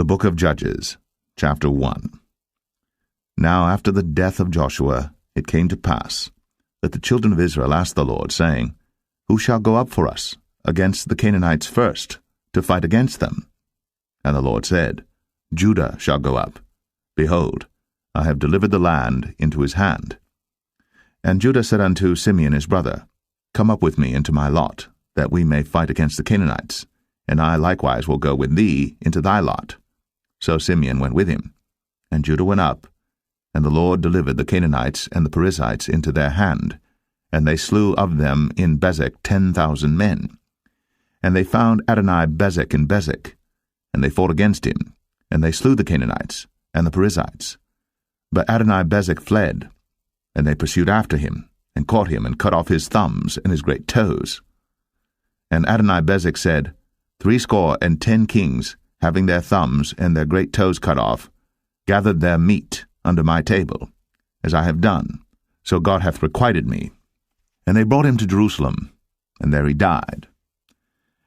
The Book of Judges, chapter 1. Now after the death of Joshua, it came to pass that the children of Israel asked the Lord, saying, Who shall go up for us against the Canaanites first, to fight against them? And the Lord said, Judah shall go up. Behold, I have delivered the land into his hand. And Judah said unto Simeon his brother, Come up with me into my lot, that we may fight against the Canaanites, and I likewise will go with thee into thy lot. So Simeon went with him, and Judah went up, and the Lord delivered the Canaanites and the Perizzites into their hand, and they slew of them in Bezek 10,000 men. And they found Adoni-Bezek in Bezek, and they fought against him, and they slew the Canaanites and the Perizzites. But Adoni-Bezek fled, and they pursued after him, and caught him, and cut off his thumbs and his great toes. And Adoni-Bezek said, 70 kings, having their thumbs and their great toes cut off, gathered their meat under my table, as I have done, so God hath requited me. And they brought him to Jerusalem, and there he died.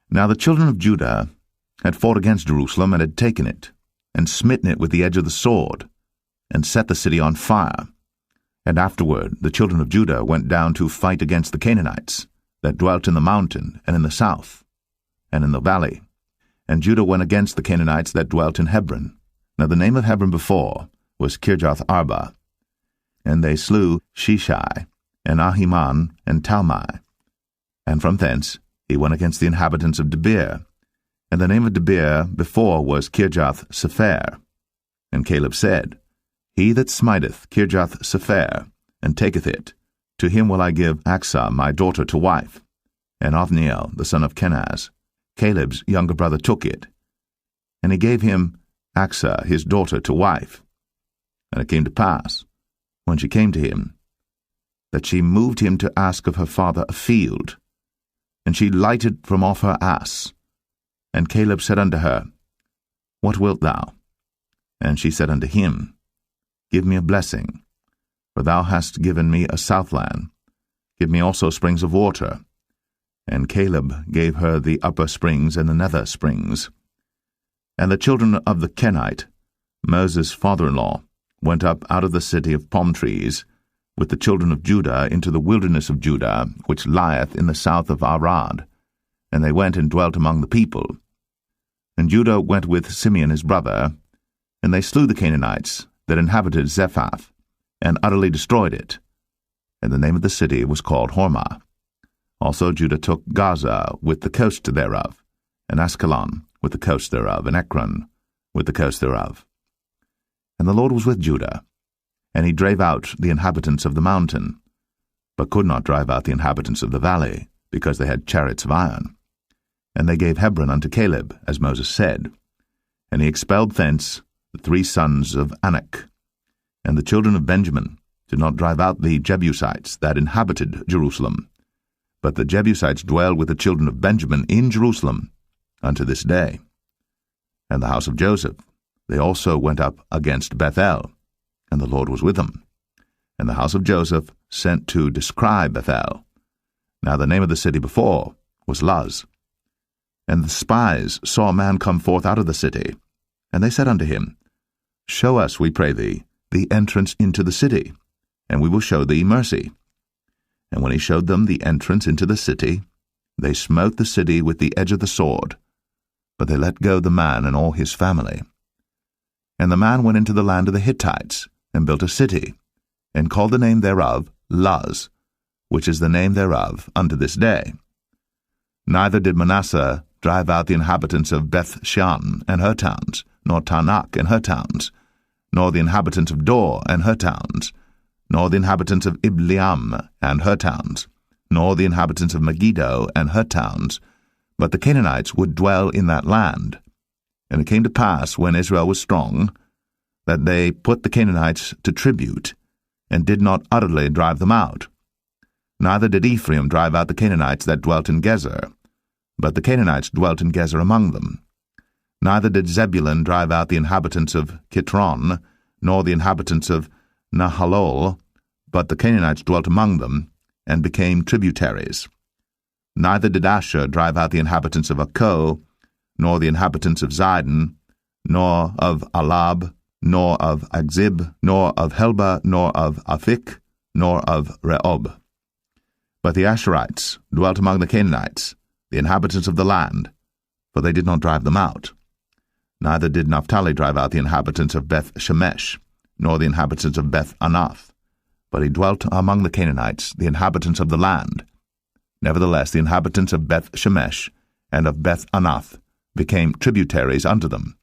Now the children of Judah had fought against Jerusalem, and had taken it, and smitten it with the edge of the sword, and set the city on fire. And afterward the children of Judah went down to fight against the Canaanites, that dwelt in the mountain, and in the south, and in the valley. And Judah went against the Canaanites that dwelt in Hebron. Now the name of Hebron before was Kirjath-Arba. And they slew Sheshai, and Ahiman, and Talmai. And from thence he went against the inhabitants of Debir. And the name of Debir before was Kirjath-Sepher. And Caleb said, He that smiteth Kirjath-Sepher, and taketh it, to him will I give Achsah my daughter to wife. And Othniel the son of Kenaz, Caleb's younger brother, took it, and he gave him Achsah his daughter to wife. And it came to pass, when she came to him, that she moved him to ask of her father a field, and she lighted from off her ass. And Caleb said unto her, What wilt thou? And she said unto him, Give me a blessing, for thou hast given me a southland. Give me also springs of water. And Caleb gave her the upper springs and the nether springs. And the children of the Kenite, Moses' father-in-law, went up out of the city of palm trees with the children of Judah into the wilderness of Judah, which lieth in the south of Arad. And they went and dwelt among the people. And Judah went with Simeon his brother, and they slew the Canaanites that inhabited Zephath, and utterly destroyed it. And the name of the city was called Hormah. Also Judah took Gaza with the coast thereof, and Askelon with the coast thereof, and Ekron with the coast thereof. And the Lord was with Judah, and he drave out the inhabitants of the mountain, but could not drive out the inhabitants of the valley, because they had chariots of iron. And they gave Hebron unto Caleb, as Moses said. And he expelled thence the 3 sons of Anak. And the children of Benjamin did not drive out the Jebusites that inhabited Jerusalem, but the Jebusites dwell with the children of Benjamin in Jerusalem unto this day. And the house of Joseph, they also went up against Bethel, and the Lord was with them. And the house of Joseph sent to descry Bethel. Now the name of the city before was Luz. And the spies saw a man come forth out of the city, and they said unto him, Show us, we pray thee, the entrance into the city, and we will show thee mercy. And when he showed them the entrance into the city, they smote the city with the edge of the sword, but they let go the man and all his family. And the man went into the land of the Hittites, and built a city, and called the name thereof Luz, which is the name thereof unto this day. Neither did Manasseh drive out the inhabitants of Beth-shan and her towns, nor Tanakh and her towns, nor the inhabitants of Dor and her towns, nor the inhabitants of Ibleam and her towns, nor the inhabitants of Megiddo and her towns, but the Canaanites would dwell in that land. And it came to pass, when Israel was strong, that they put the Canaanites to tribute, and did not utterly drive them out. Neither did Ephraim drive out the Canaanites that dwelt in Gezer, but the Canaanites dwelt in Gezer among them. Neither did Zebulun drive out the inhabitants of Kitron, nor the inhabitants of Nahalol, but the Canaanites dwelt among them, and became tributaries. Neither did Asher drive out the inhabitants of Akko, nor the inhabitants of Zidon, nor of Alab, nor of Agzib, nor of Helba, nor of Aphik, nor of Rehob. But the Asherites dwelt among the Canaanites, the inhabitants of the land, for they did not drive them out. Neither did Naphtali drive out the inhabitants of Beth-Shemesh, nor the inhabitants of Beth-Anath, but he dwelt among the Canaanites, the inhabitants of the land. Nevertheless, the inhabitants of Beth-Shemesh and of Beth-Anath became tributaries unto them.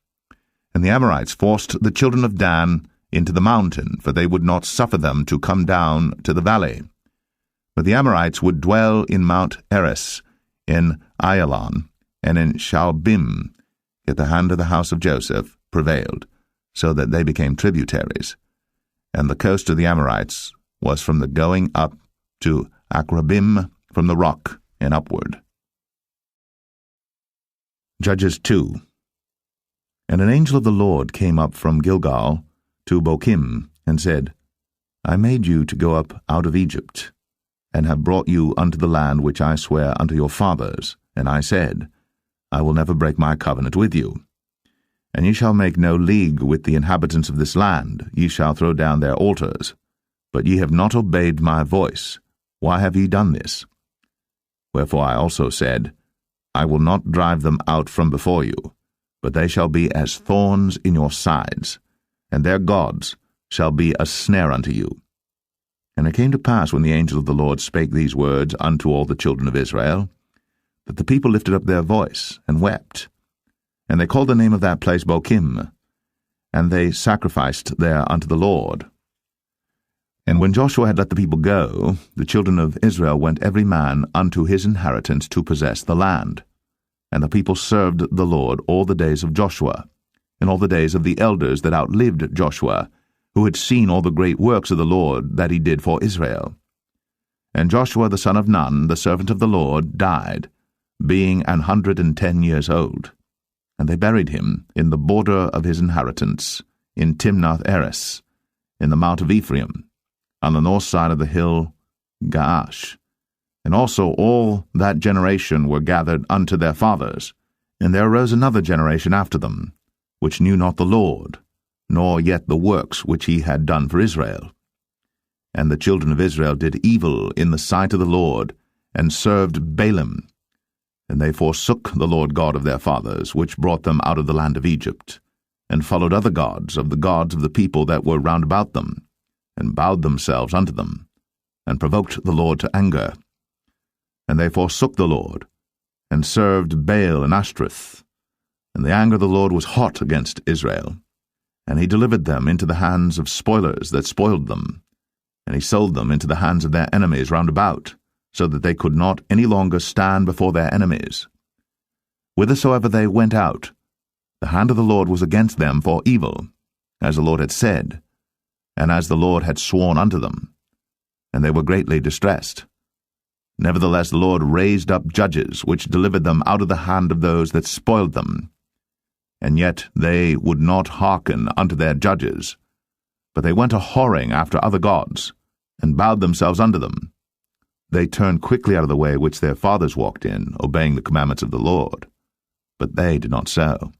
And the Amorites forced the children of Dan into the mountain, for they would not suffer them to come down to the valley. But the Amorites would dwell in Mount Eres, in Ayalon, and in Shaalbim, yet the hand of the house of Joseph prevailed, so that they became tributaries. And the coast of the Amorites was from the going up to Akrabim, from the rock and upward. Judges 2. And an angel of the Lord came up from Gilgal to Bochim, and said, I made you to go up out of Egypt, and have brought you unto the land which I swear unto your fathers. And I said, I will never break my covenant with you. And ye shall make no league with the inhabitants of this land, ye shall throw down their altars. But ye have not obeyed my voice. Why have ye done this? Wherefore I also said, I will not drive them out from before you, but they shall be as thorns in your sides, and their gods shall be a snare unto you. And it came to pass, when the angel of the Lord spake these words unto all the children of Israel, that the people lifted up their voice, and wept. And they called the name of that place Bochim, and they sacrificed there unto the Lord. And when Joshua had let the people go, the children of Israel went every man unto his inheritance to possess the land. And the people served the Lord all the days of Joshua, and all the days of the elders that outlived Joshua, who had seen all the great works of the Lord that he did for Israel. And Joshua the son of Nun, the servant of the Lord, died, being 110 years old. And they buried him in the border of his inheritance, in Timnath-Eres, in the mount of Ephraim, on the north side of the hill Gaash. And also all that generation were gathered unto their fathers. And there arose another generation after them, which knew not the Lord, nor yet the works which he had done for Israel. And the children of Israel did evil in the sight of the Lord, and served Baalim. And they forsook the Lord God of their fathers, which brought them out of the land of Egypt, and followed other gods of the people that were round about them, and bowed themselves unto them, and provoked the Lord to anger. And they forsook the Lord, and served Baal and Ashtoreth. And the anger of the Lord was hot against Israel. And he delivered them into the hands of spoilers that spoiled them. And he sold them into the hands of their enemies round about, so that they could not any longer stand before their enemies. Whithersoever they went out, the hand of the Lord was against them for evil, as the Lord had said, and as the Lord had sworn unto them. And they were greatly distressed. Nevertheless the Lord raised up judges, which delivered them out of the hand of those that spoiled them. And yet they would not hearken unto their judges, but they went a-whoring after other gods, and bowed themselves unto them. They turned quickly out of the way which their fathers walked in, obeying the commandments of the Lord. But they did not so.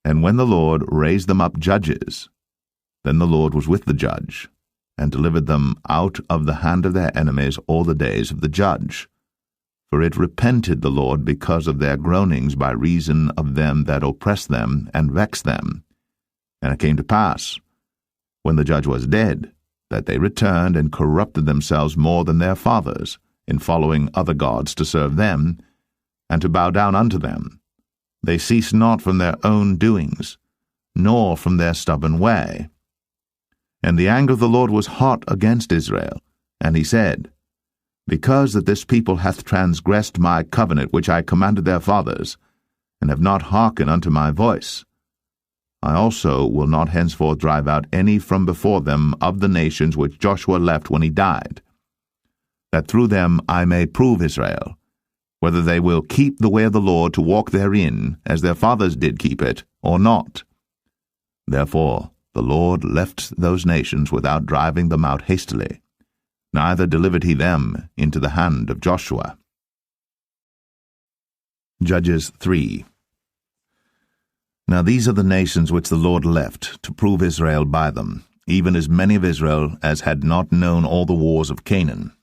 And when the Lord raised them up judges, then the Lord was with the judge, and delivered them out of the hand of their enemies all the days of the judge. For it repented the Lord because of their groanings by reason of them that oppressed them and vexed them. And it came to pass, when the judge was dead, that they returned and corrupted themselves more than their fathers, in following other gods to serve them, and to bow down unto them. They ceased not from their own doings, nor from their stubborn way. And the anger of the Lord was hot against Israel, and he said, Because that this people hath transgressed my covenant which I commanded their fathers, and have not hearkened unto my voice, I also will not henceforth drive out any from before them of the nations which Joshua left when he died, that through them I may prove Israel, whether they will keep the way of the Lord to walk therein, as their fathers did keep it, or not. Therefore the Lord left those nations without driving them out hastily, neither delivered he them into the hand of Joshua. Judges 3. Now these are the nations which the Lord left, to prove Israel by them, even as many of Israel as had not known all the wars of Canaan.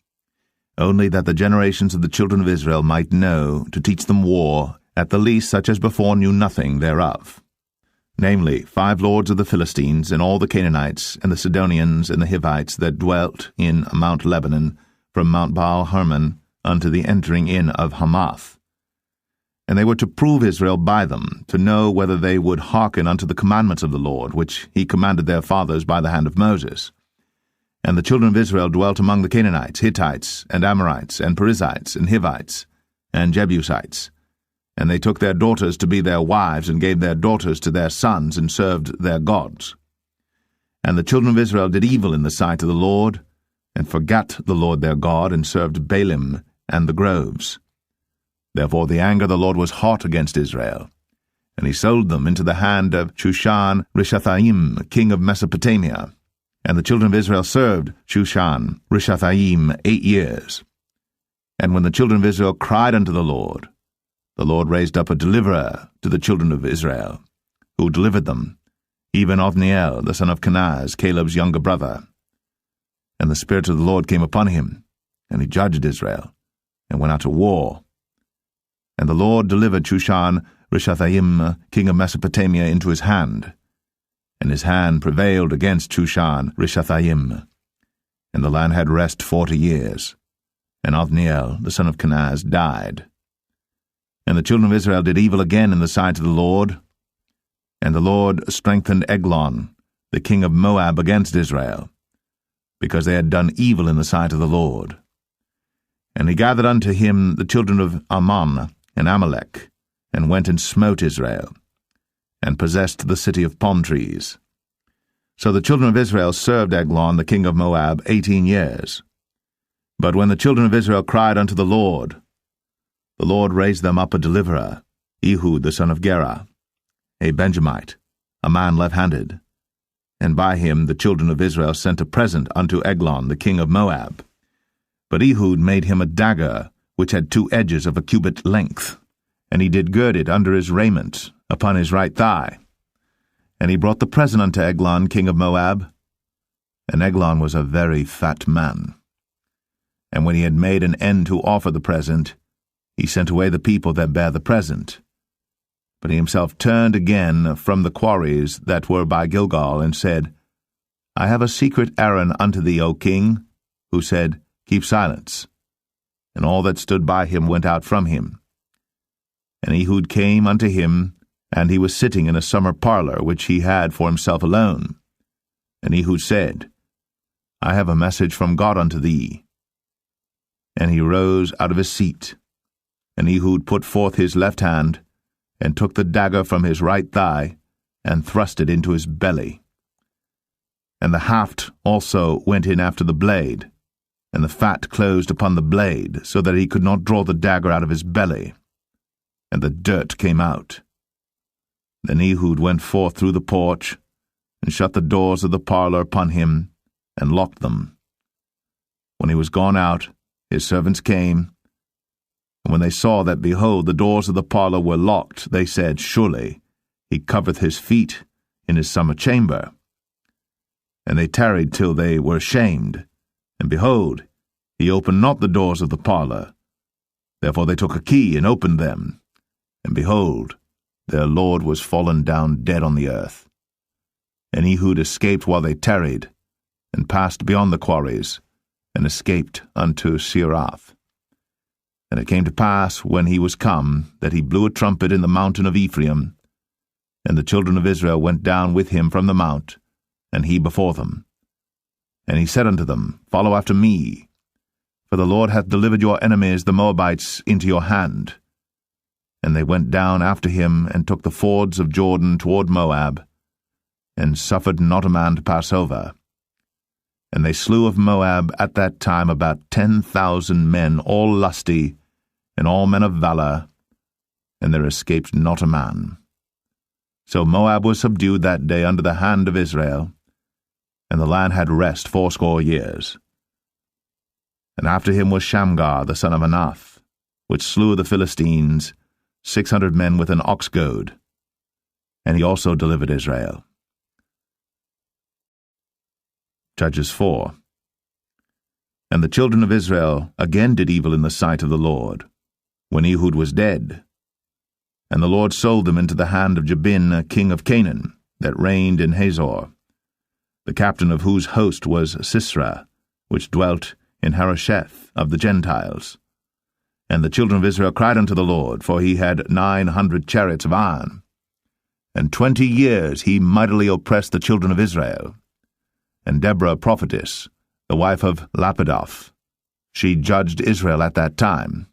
Only that the generations of the children of Israel might know, to teach them war, at the least such as before knew nothing thereof. Namely, 5 lords of the Philistines, and all the Canaanites, and the Sidonians, and the Hivites that dwelt in Mount Lebanon, from Mount Baal-Hermon unto the entering in of Hamath. And they were to prove Israel by them, to know whether they would hearken unto the commandments of the Lord, which he commanded their fathers by the hand of Moses. And the children of Israel dwelt among the Canaanites, Hittites, and Amorites, and Perizzites, and Hivites, and Jebusites. And they took their daughters to be their wives, and gave their daughters to their sons, and served their gods. And the children of Israel did evil in the sight of the Lord, and forgat the Lord their God, and served Baalim and the groves. Therefore the anger of the Lord was hot against Israel, and he sold them into the hand of Shushan-Rishathaim, king of Mesopotamia. And the children of Israel served Shushan-Rishathaim 8 years. And when the children of Israel cried unto the Lord raised up a deliverer to the children of Israel, who delivered them, even Othniel, the son of Kenaz, Caleb's younger brother. And the Spirit of the Lord came upon him, and he judged Israel, and went out to war. And the Lord delivered Shushan-Rishathaim, king of Mesopotamia, into his hand. And his hand prevailed against Shushan-Rishathaim. And the land had rest 40 years. And Othniel, the son of Kenaz, died. And the children of Israel did evil again in the sight of the Lord. And the Lord strengthened Eglon, the king of Moab, against Israel, because they had done evil in the sight of the Lord. And he gathered unto him the children of Ammon and Amalek, and went and smote Israel, and possessed the city of palm trees. So the children of Israel served Eglon, the king of Moab, 18 years. But when the children of Israel cried unto the Lord raised them up a deliverer, Ehud the son of Gera, a Benjamite, a man left-handed. And by him the children of Israel sent a present unto Eglon the king of Moab. But Ehud made him a dagger, which had 2 edges of a cubit length, and he did gird it under his raiment, upon his right thigh. And he brought the present unto Eglon king of Moab. And Eglon was a very fat man. And when he had made an end to offer the present, he sent away the people that bare the present. But he himself turned again from the quarries that were by Gilgal, and said, I have a secret errand unto thee, O king. Who said, Keep silence. And all that stood by him went out from him. And Ehud came unto him, and he was sitting in a summer parlor, which he had for himself alone. And Ehud said, I have a message from God unto thee. And he rose out of his seat. And Ehud put forth his left hand, and took the dagger from his right thigh, and thrust it into his belly. And the haft also went in after the blade, and the fat closed upon the blade, so that he could not draw the dagger out of his belly. And the dirt came out. Then Ehud went forth through the porch, and shut the doors of the parlor upon him, and locked them. When he was gone out, his servants came, and when they saw that, behold, the doors of the parlor were locked, they said, Surely he covereth his feet in his summer chamber. And they tarried till they were ashamed, and behold, he opened not the doors of the parlor. Therefore they took a key and opened them, and behold, their lord was fallen down dead on the earth. And Ehud escaped while they tarried, and passed beyond the quarries, and escaped unto Seirath. And it came to pass, when he was come, that he blew a trumpet in the mountain of Ephraim, and the children of Israel went down with him from the mount, and he before them. And he said unto them, Follow after me, for the Lord hath delivered your enemies the Moabites into your hand. And they went down after him, and took the fords of Jordan toward Moab, and suffered not a man to pass over. And they slew of Moab at that time about 10,000 men, all lusty, and all men of valor, and there escaped not a man. So Moab was subdued that day under the hand of Israel, and the land had rest 80 years. And after him was Shamgar the son of Anath, which slew the Philistines, 600 men with an ox goad. and he also delivered Israel. Judges 4. And the children of Israel again did evil in the sight of the Lord, when Ehud was dead. And the Lord sold them into the hand of Jabin, king of Canaan, that reigned in Hazor, the captain of whose host was Sisera, which dwelt in Harosheth of the Gentiles. And the children of Israel cried unto the Lord, for he had 900 chariots of iron. And 20 years he mightily oppressed the children of Israel. And Deborah prophetess, the wife of Lapidoth, she judged Israel at that time.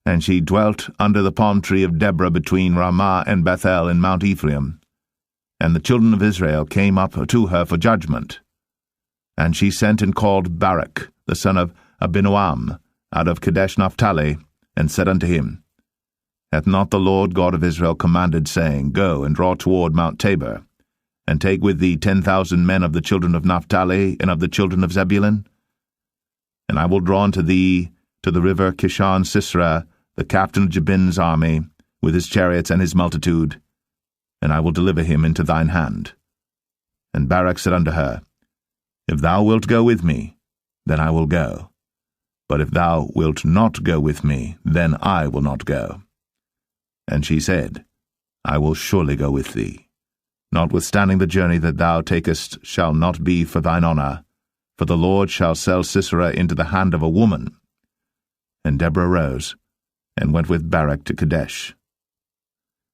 And she dwelt under the palm tree of Deborah between Ramah and Bethel in Mount Ephraim. And the children of Israel came up to her for judgment. And she sent and called Barak, the son of Abinoam, out of Kadesh Naphtali, and said unto him, Hath not the Lord God of Israel commanded, saying, Go and draw toward Mount Tabor, and take with thee 10,000 men of the children of Naphtali and of the children of Zebulun? And I will draw unto thee to the river Kishon Sisera, the captain of Jabin's army, with his chariots and his multitude, and I will deliver him into thine hand. And Barak said unto her, If thou wilt go with me, then I will go. But if thou wilt not go with me, then I will not go. And she said, I will surely go with thee. Notwithstanding the journey that thou takest shall not be for thine honour, for the Lord shall sell Sisera into the hand of a woman. And Deborah rose, and went with Barak to Kadesh.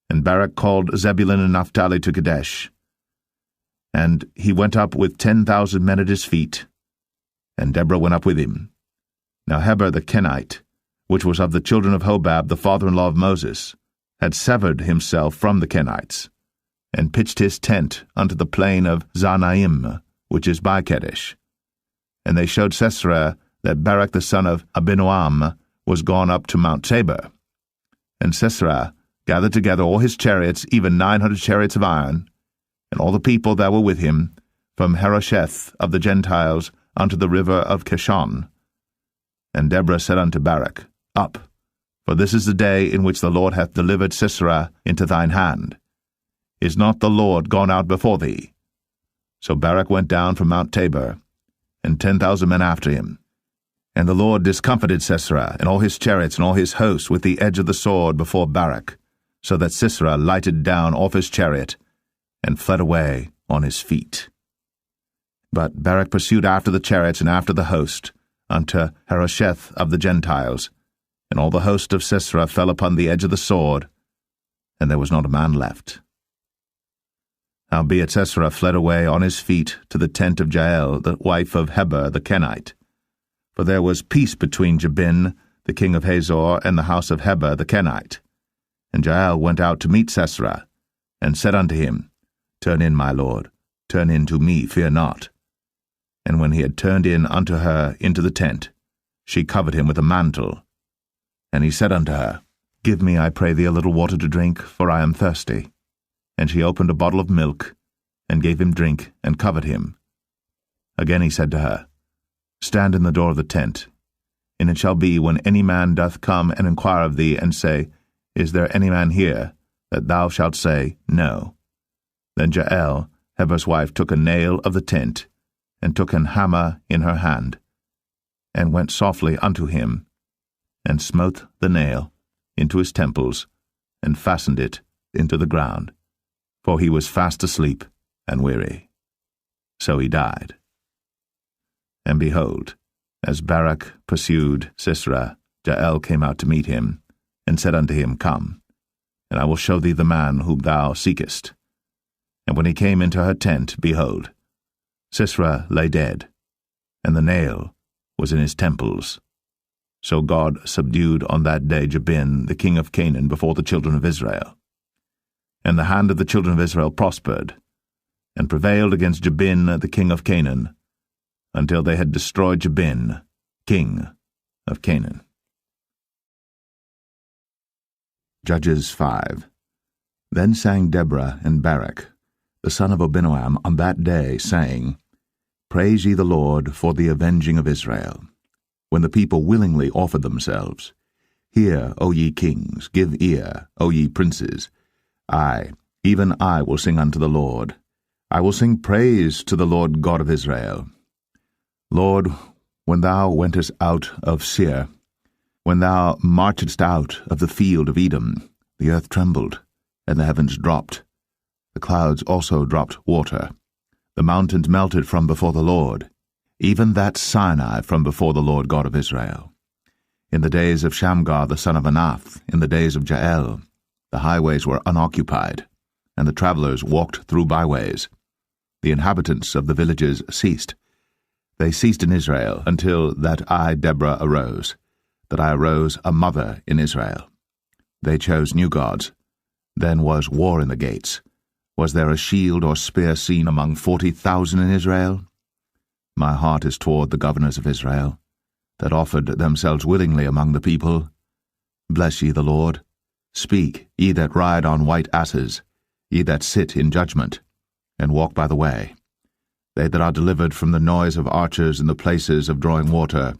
And Barak called Zebulun and Naphtali to Kadesh. And he went up with 10,000 men at his feet, and Deborah went up with him. Now Heber the Kenite, which was of the children of Hobab, the father-in-law of Moses, had severed himself from the Kenites, and pitched his tent unto the plain of Zanaim, which is by Kadesh. And they showed Sisera that Barak the son of Abinoam was gone up to Mount Tabor. And Sisera gathered together all his chariots, even 900 chariots of iron, and all the people that were with him, from Harosheth of the Gentiles unto the river of Kishon. And Deborah said unto Barak, Up, for this is the day in which the Lord hath delivered Sisera into thine hand. Is not the Lord gone out before thee? So Barak went down from Mount Tabor, and 10,000 men after him. And the Lord discomfited Sisera, and all his chariots, and all his hosts, with the edge of the sword before Barak, so that Sisera lighted down off his chariot, and fled away on his feet. But Barak pursued after the chariots and after the host, unto Harosheth of the Gentiles, and all the host of Sisera fell upon the edge of the sword, and there was not a man left. Howbeit Sisera fled away on his feet to the tent of Jael, the wife of Heber the Kenite. For there was peace between Jabin, the king of Hazor, and the house of Heber the Kenite. And Jael went out to meet Sisera, and said unto him, Turn in, my lord, turn in to me, fear not. And when he had turned in unto her into the tent, she covered him with a mantle. And he said unto her, Give me, I pray thee, a little water to drink, for I am thirsty. And she opened a bottle of milk, and gave him drink, and covered him. Again he said to her, Stand in the door of the tent. And it shall be, when any man doth come and inquire of thee, and say, Is there any man here? That thou shalt say, No. Then Jael, Heber's wife, took a nail of the tent, and took an hammer in her hand, and went softly unto him, and smote the nail into his temples, and fastened it into the ground. For he was fast asleep and weary. So he died. And behold, as Barak pursued Sisera, Jael came out to meet him, and said unto him, Come, and I will show thee the man whom thou seekest. And when he came into her tent, behold, Sisera lay dead, and the nail was in his temples. So God subdued on that day Jabin, the king of Canaan, before the children of Israel. And the hand of the children of Israel prospered, and prevailed against Jabin, the king of Canaan, until they had destroyed Jabin, king of Canaan. Judges 5. Then sang Deborah and Barak, the son of Abinoam, on that day, saying, Praise ye the Lord for the avenging of Israel, when the people willingly offered themselves. Hear, O ye kings, give ear, O ye princes. Ay, Even I will sing unto the Lord. I will sing praise to the Lord God of Israel. Lord, when thou wentest out of Seir, when thou marchedst out of the field of Edom, the earth trembled, and the heavens dropped. The clouds also dropped water. The mountains melted from before the Lord, even that Sinai from before the Lord God of Israel. In the days of Shamgar the son of Anath, in the days of Jael, the highways were unoccupied, and the travelers walked through byways. The inhabitants of the villages ceased. They ceased in Israel until that I, Deborah, arose, that I arose a mother in Israel. They chose new gods. Then was war in the gates. Was there a shield or spear seen among 40,000 in Israel? My heart is toward the governors of Israel, that offered themselves willingly among the people. Bless ye the Lord. Speak, ye that ride on white asses, ye that sit in judgment, and walk by the way. They that are delivered from the noise of archers in the places of drawing water,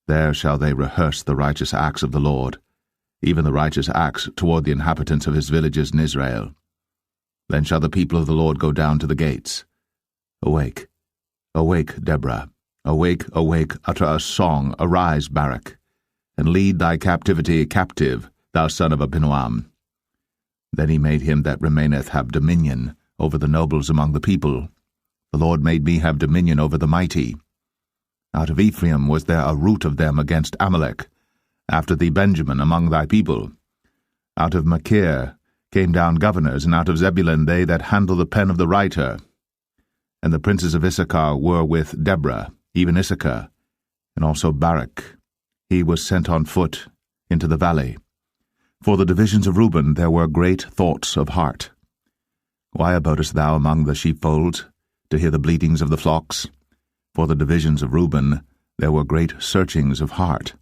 there shall they rehearse the righteous acts of the Lord, even the righteous acts toward the inhabitants of his villages in Israel. Then shall the people of the Lord go down to the gates. Awake, awake, Deborah. Awake, awake, utter a song, arise, Barak, and lead thy captivity captive, thou son of Abinoam. Then he made him that remaineth have dominion over the nobles among the people. The Lord made me have dominion over the mighty. Out of Ephraim was there a root of them against Amalek, after thee Benjamin among thy people. Out of Machir came down governors, and out of Zebulun they that handle the pen of the writer. And the princes of Issachar were with Deborah, even Issachar, and also Barak. He was sent on foot into the valley. For the divisions of Reuben there were great thoughts of heart. Why abodest thou among the sheepfolds, to hear the bleatings of the flocks? For the divisions of Reuben there were great searchings of heart.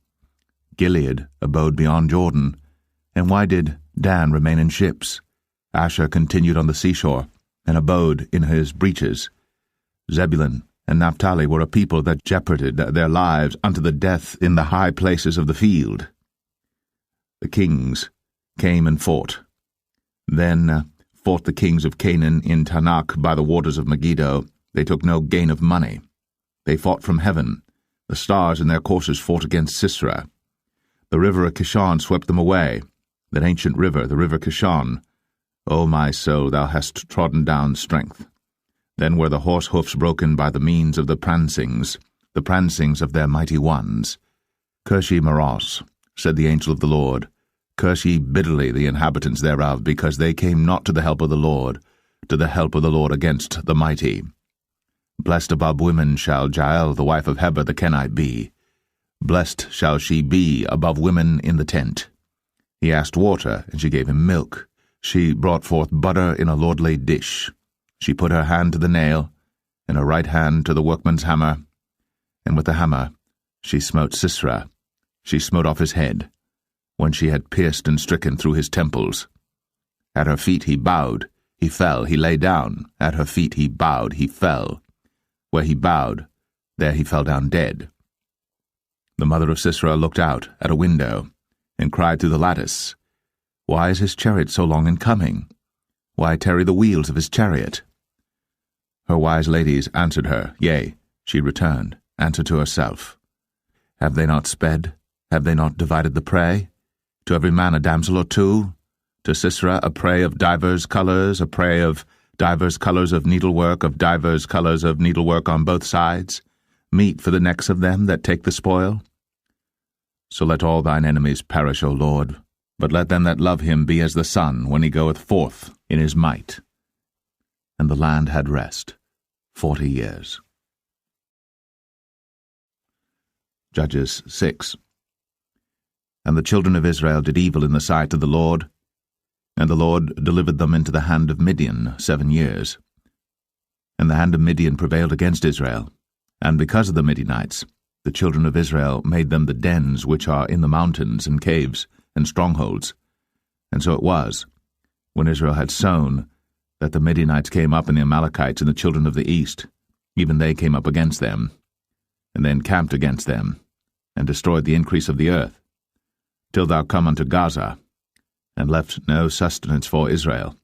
Gilead abode beyond Jordan, and why did Dan remain in ships? Asher continued on the seashore, and abode in his breaches. Zebulun and Naphtali were a people that jeoparded their lives unto the death in the high places of the field. The kings came and fought. Then fought the kings of Canaan in Tanakh by the waters of Megiddo. They took no gain of money. They fought from heaven. The stars in their courses fought against Sisera. The river of Kishon swept them away, that ancient river, the river Kishon. O my soul, thou hast trodden down strength. Then were the horse hoofs broken by the means of the prancings of their mighty ones. Curse ye Meroz, said the angel of the Lord. Curse ye bitterly the inhabitants thereof, because they came not to the help of the Lord against the mighty. Blessed above women shall Jael the wife of Heber the Kenite be. Blessed shall she be above women in the tent. He asked water, and she gave him milk. She brought forth butter in a lordly dish. She put her hand to the nail, and her right hand to the workman's hammer, and with the hammer she smote Sisera. She smote off his head, when she had pierced and stricken through his temples. At her feet he bowed, he fell, he lay down. At her feet he bowed, he fell. Where he bowed, there he fell down dead. The mother of Sisera looked out at a window, and cried through the lattice, Why is his chariot so long in coming? Why tarry the wheels of his chariot? Her wise ladies answered her, yea, she returned, answered to herself. Have they not sped? Have they not divided the prey? To every man a damsel or two? To Sisera a prey of divers colours, a prey of divers colours of needlework, of divers colours of needlework on both sides, meat for the necks of them that take the spoil? So let all thine enemies perish, O Lord, but let them that love him be as the sun when he goeth forth in his might. And the land had rest 40 years. Judges 6. And the children of Israel did evil in the sight of the Lord, and the Lord delivered them into the hand of Midian 7 years. And the hand of Midian prevailed against Israel, and because of the Midianites, the children of Israel made them the dens which are in the mountains and caves and strongholds. And so it was, when Israel had sown, that the Midianites came up, and the Amalekites and the children of the east, even they came up against them, and then camped against them, and destroyed the increase of the earth, till thou come unto Gaza, and left no sustenance for Israel,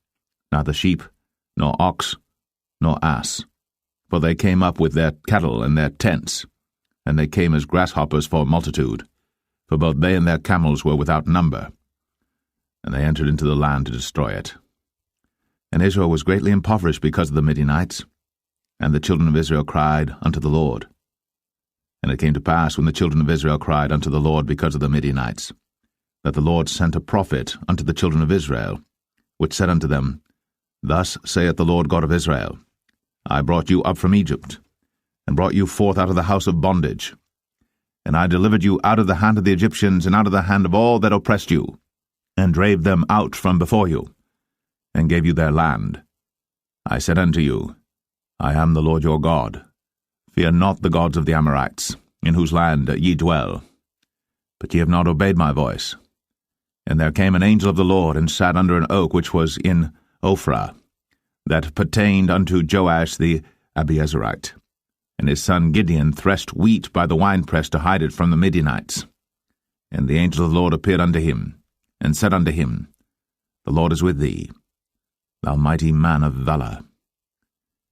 neither sheep, nor ox, nor ass. For they came up with their cattle and their tents, and they came as grasshoppers for multitude, for both they and their camels were without number. And they entered into the land to destroy it. And Israel was greatly impoverished because of the Midianites, and the children of Israel cried unto the Lord. And it came to pass, when the children of Israel cried unto the Lord because of the Midianites, that the Lord sent a prophet unto the children of Israel, which said unto them, Thus saith the Lord God of Israel, I brought you up from Egypt, and brought you forth out of the house of bondage. And I delivered you out of the hand of the Egyptians, and out of the hand of all that oppressed you, and drave them out from before you, and gave you their land. I said unto you, I am the Lord your God. Fear not the gods of the Amorites, in whose land ye dwell. But ye have not obeyed my voice. And there came an angel of the Lord, and sat under an oak which was in Ophrah, that pertained unto Joash the Abiezrite. And his son Gideon threshed wheat by the winepress to hide it from the Midianites. And the angel of the Lord appeared unto him, and said unto him, The Lord is with thee, thou mighty man of valour.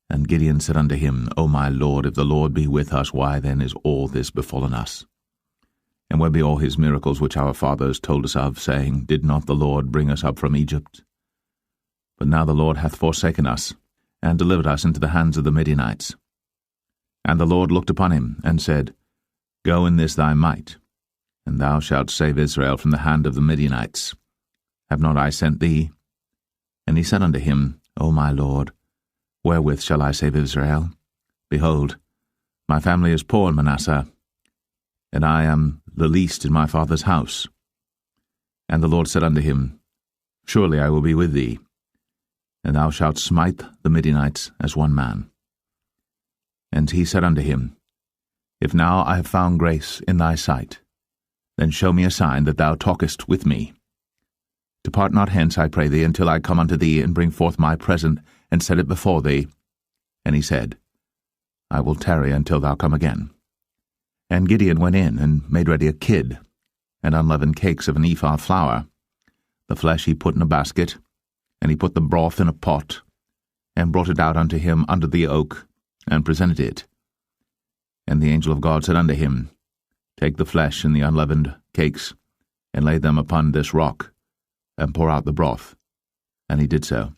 And Gideon said unto him, O my Lord, if the Lord be with us, why then is all this befallen us? And where be all his miracles which our fathers told us of, saying, Did not the Lord bring us up from Egypt? But now the Lord hath forsaken us, and delivered us into the hands of the Midianites. And the Lord looked upon him, and said, Go in this thy might, and thou shalt save Israel from the hand of the Midianites. Have not I sent thee? And he said unto him, O my Lord, wherewith shall I save Israel? Behold, my family is poor in Manasseh, and I am the least in my father's house. And the Lord said unto him, Surely I will be with thee, and thou shalt smite the Midianites as one man. And he said unto him, If now I have found grace in thy sight, then show me a sign that thou talkest with me. Depart not hence, I pray thee, until I come unto thee, and bring forth my present, and set it before thee. And he said, I will tarry until thou come again. And Gideon went in, and made ready a kid, and unleavened cakes of an ephah of flour. The flesh he put in a basket, and he put the broth in a pot, and brought it out unto him under the oak, and presented it. And the angel of God said unto him, Take the flesh and the unleavened cakes, and lay them upon this rock, and pour out the broth. And he did so.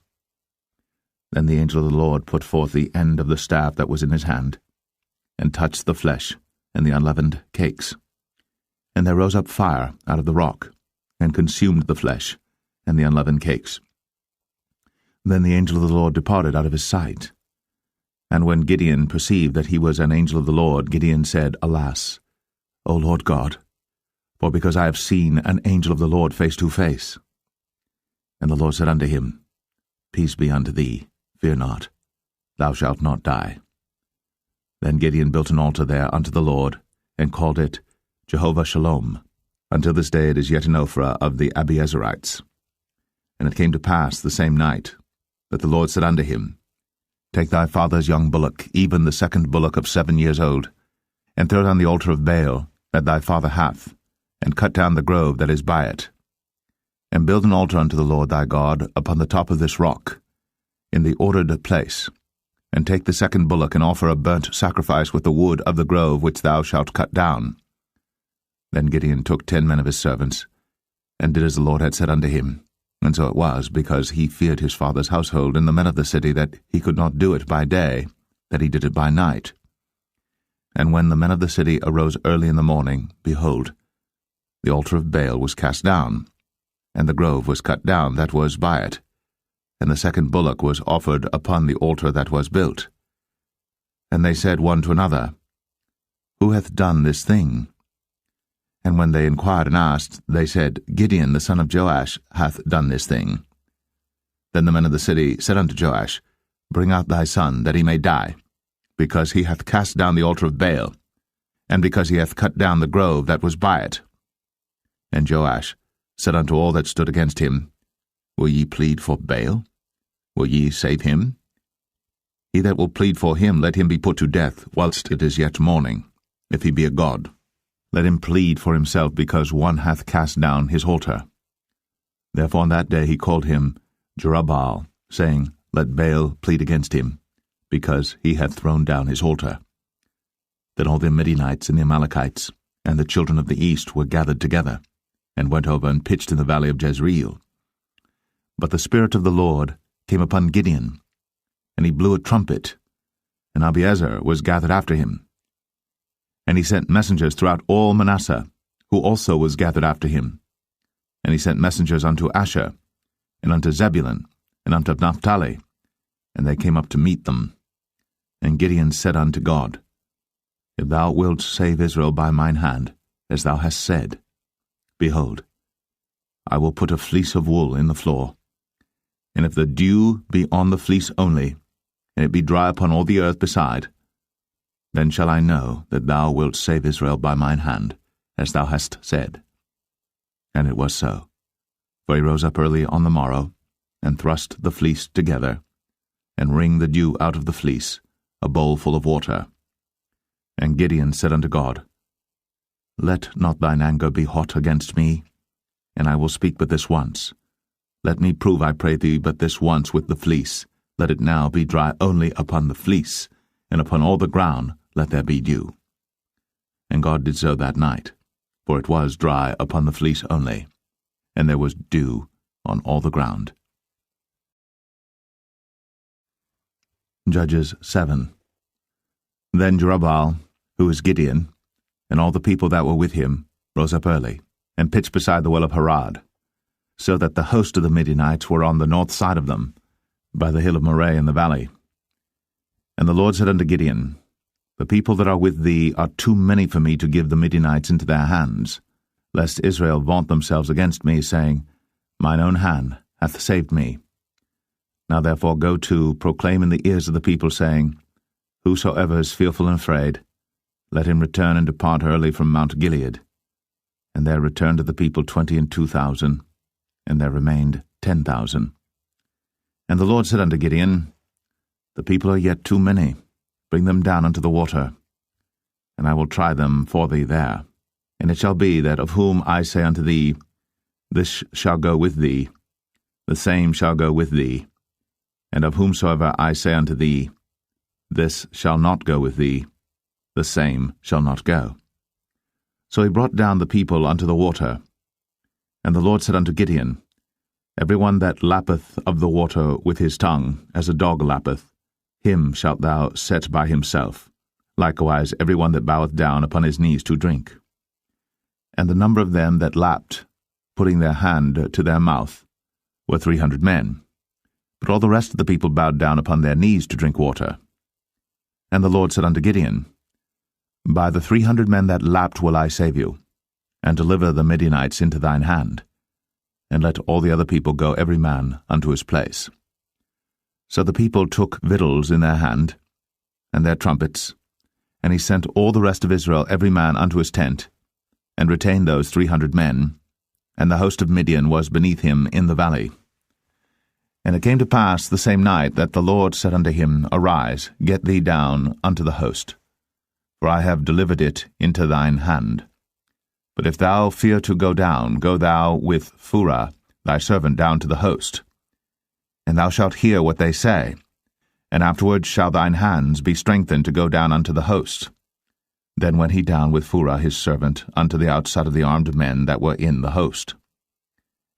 Then the angel of the Lord put forth the end of the staff that was in his hand, and touched the flesh and the unleavened cakes. And there rose up fire out of the rock, and consumed the flesh and the unleavened cakes. Then the angel of the Lord departed out of his sight. And when Gideon perceived that he was an angel of the Lord, Gideon said, Alas, O Lord God, for because I have seen an angel of the Lord face to face. And the Lord said unto him, Peace be unto thee, fear not, thou shalt not die. Then Gideon built an altar there unto the Lord, and called it Jehovah Shalom. Until this day it is yet in Ophrah of the Abiezrites. And it came to pass the same night, that the Lord said unto him, Take thy father's young bullock, even the second bullock of 7 years old, and throw it on the altar of Baal that thy father hath, and cut down the grove that is by it. And build an altar unto the Lord thy God upon the top of this rock, in the ordered place, and take the second bullock, and offer a burnt sacrifice with the wood of the grove which thou shalt cut down. Then Gideon took 10 men of his servants, and did as the Lord had said unto him. And so it was, because he feared his father's household and the men of the city, that he could not do it by day, that he did it by night. And when the men of the city arose early in the morning, behold, the altar of Baal was cast down, and the grove was cut down that was by it, and the second bullock was offered upon the altar that was built. And they said one to another, Who hath done this thing? And when they inquired and asked, they said, Gideon the son of Joash hath done this thing. Then the men of the city said unto Joash, Bring out thy son, that he may die, because he hath cast down the altar of Baal, and because he hath cut down the grove that was by it. And Joash said unto all that stood against him, Will ye plead for Baal? Will ye save him? He that will plead for him, let him be put to death, whilst it is yet morning, if he be a god. Let him plead for himself, because one hath cast down his altar. Therefore on that day he called him Jerubbaal, saying, Let Baal plead against him, because he hath thrown down his altar. Then all the Midianites and the Amalekites and the children of the east were gathered together, and went over and pitched in the valley of Jezreel. But the Spirit of the Lord came upon Gideon, and he blew a trumpet, and Abiezer was gathered after him. And he sent messengers throughout all Manasseh, who also was gathered after him. And he sent messengers unto Asher, and unto Zebulun, and unto Naphtali, and they came up to meet them. And Gideon said unto God, If thou wilt save Israel by mine hand, as thou hast said, behold, I will put a fleece of wool in the floor. And if the dew be on the fleece only, and it be dry upon all the earth beside, then shall I know that thou wilt save Israel by mine hand, as thou hast said. And it was so. For he rose up early on the morrow, and thrust the fleece together, and wring the dew out of the fleece, a bowl full of water. And Gideon said unto God, Let not thine anger be hot against me, and I will speak but this once. Let me prove, I pray thee, but this once with the fleece. Let it now be dry only upon the fleece, and upon all the ground let there be dew. And God did so that night, for it was dry upon the fleece only, and there was dew on all the ground. Judges 7. Then Jerubbaal, who is Gideon, and all the people that were with him, rose up early, and pitched beside the well of Harad, so that the host of the Midianites were on the north side of them, by the hill of Moreh in the valley. And the Lord said unto Gideon, The people that are with thee are too many for me to give the Midianites into their hands, lest Israel vaunt themselves against me, saying, Mine own hand hath saved me. Now therefore go to, proclaim in the ears of the people, saying, Whosoever is fearful and afraid, let him return and depart early from Mount Gilead. And there returned to the people 22,000, and there remained 10,000. And the Lord said unto Gideon, The people are yet too many. Bring them down unto the water, and I will try them for thee there. And it shall be that of whom I say unto thee, This shall go with thee, the same shall go with thee. And of whomsoever I say unto thee, This shall not go with thee, the same shall not go. So he brought down the people unto the water. And the Lord said unto Gideon, Every one that lappeth of the water with his tongue, as a dog lappeth, him shalt thou set by himself, likewise every one that boweth down upon his knees to drink. And the number of them that lapped, putting their hand to their mouth, were 300 men. But all the rest of the people bowed down upon their knees to drink water. And the Lord said unto Gideon, By the 300 men that lapped will I save you, and deliver the Midianites into thine hand, and let all the other people go every man unto his place. So the people took victuals in their hand, and their trumpets, and he sent all the rest of Israel every man unto his tent, and retained those 300 men, and the host of Midian was beneath him in the valley. And it came to pass the same night that the Lord said unto him, Arise, get thee down unto the host, for I have delivered it into thine hand. But if thou fear to go down, go thou with Phurah thy servant down to the host, and thou shalt hear what they say, and afterward shall thine hands be strengthened to go down unto the host. Then went he down with Phurah his servant unto the outside of the armed men that were in the host.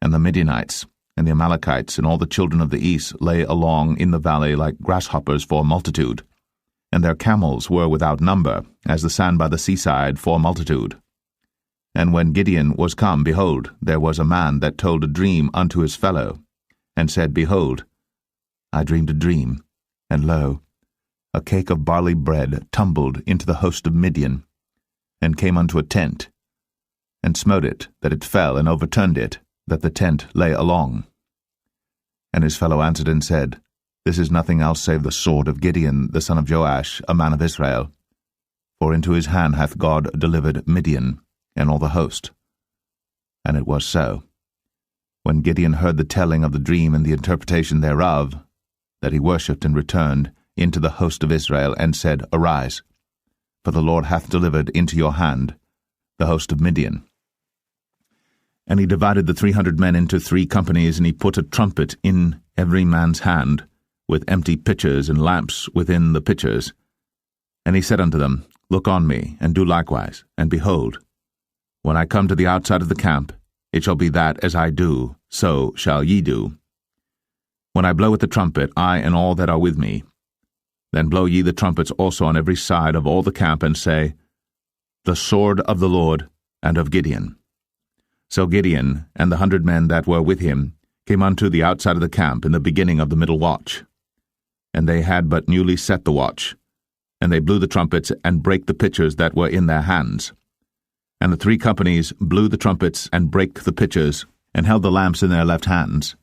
And the Midianites, and the Amalekites, and all the children of the east lay along in the valley like grasshoppers for multitude, and their camels were without number, as the sand by the seaside for multitude. And when Gideon was come, behold, there was a man that told a dream unto his fellow, and said, Behold, I dreamed a dream, and lo, a cake of barley bread tumbled into the host of Midian, and came unto a tent, and smote it, that it fell, and overturned it, that the tent lay along. And his fellow answered and said, This is nothing else save the sword of Gideon the son of Joash, a man of Israel. For into his hand hath God delivered Midian, and all the host. And it was so, when Gideon heard the telling of the dream and the interpretation thereof, that he worshipped and returned into the host of Israel, and said, Arise, for the Lord hath delivered into your hand the host of Midian. And he divided the 300 men into 3 companies, and he put a trumpet in every man's hand, with empty pitchers and lamps within the pitchers. And he said unto them, Look on me, and do likewise, and behold, when I come to the outside of the camp, it shall be that as I do, so shall ye do. When I blow with the trumpet, I and all that are with me, then blow ye the trumpets also on every side of all the camp, and say, The sword of the Lord and of Gideon. So Gideon and the 100 men that were with him came unto the outside of the camp in the beginning of the middle watch. And they had but newly set the watch, and they blew the trumpets and brake the pitchers that were in their hands. And the 3 companies blew the trumpets and brake the pitchers, and held the lamps in their left hands,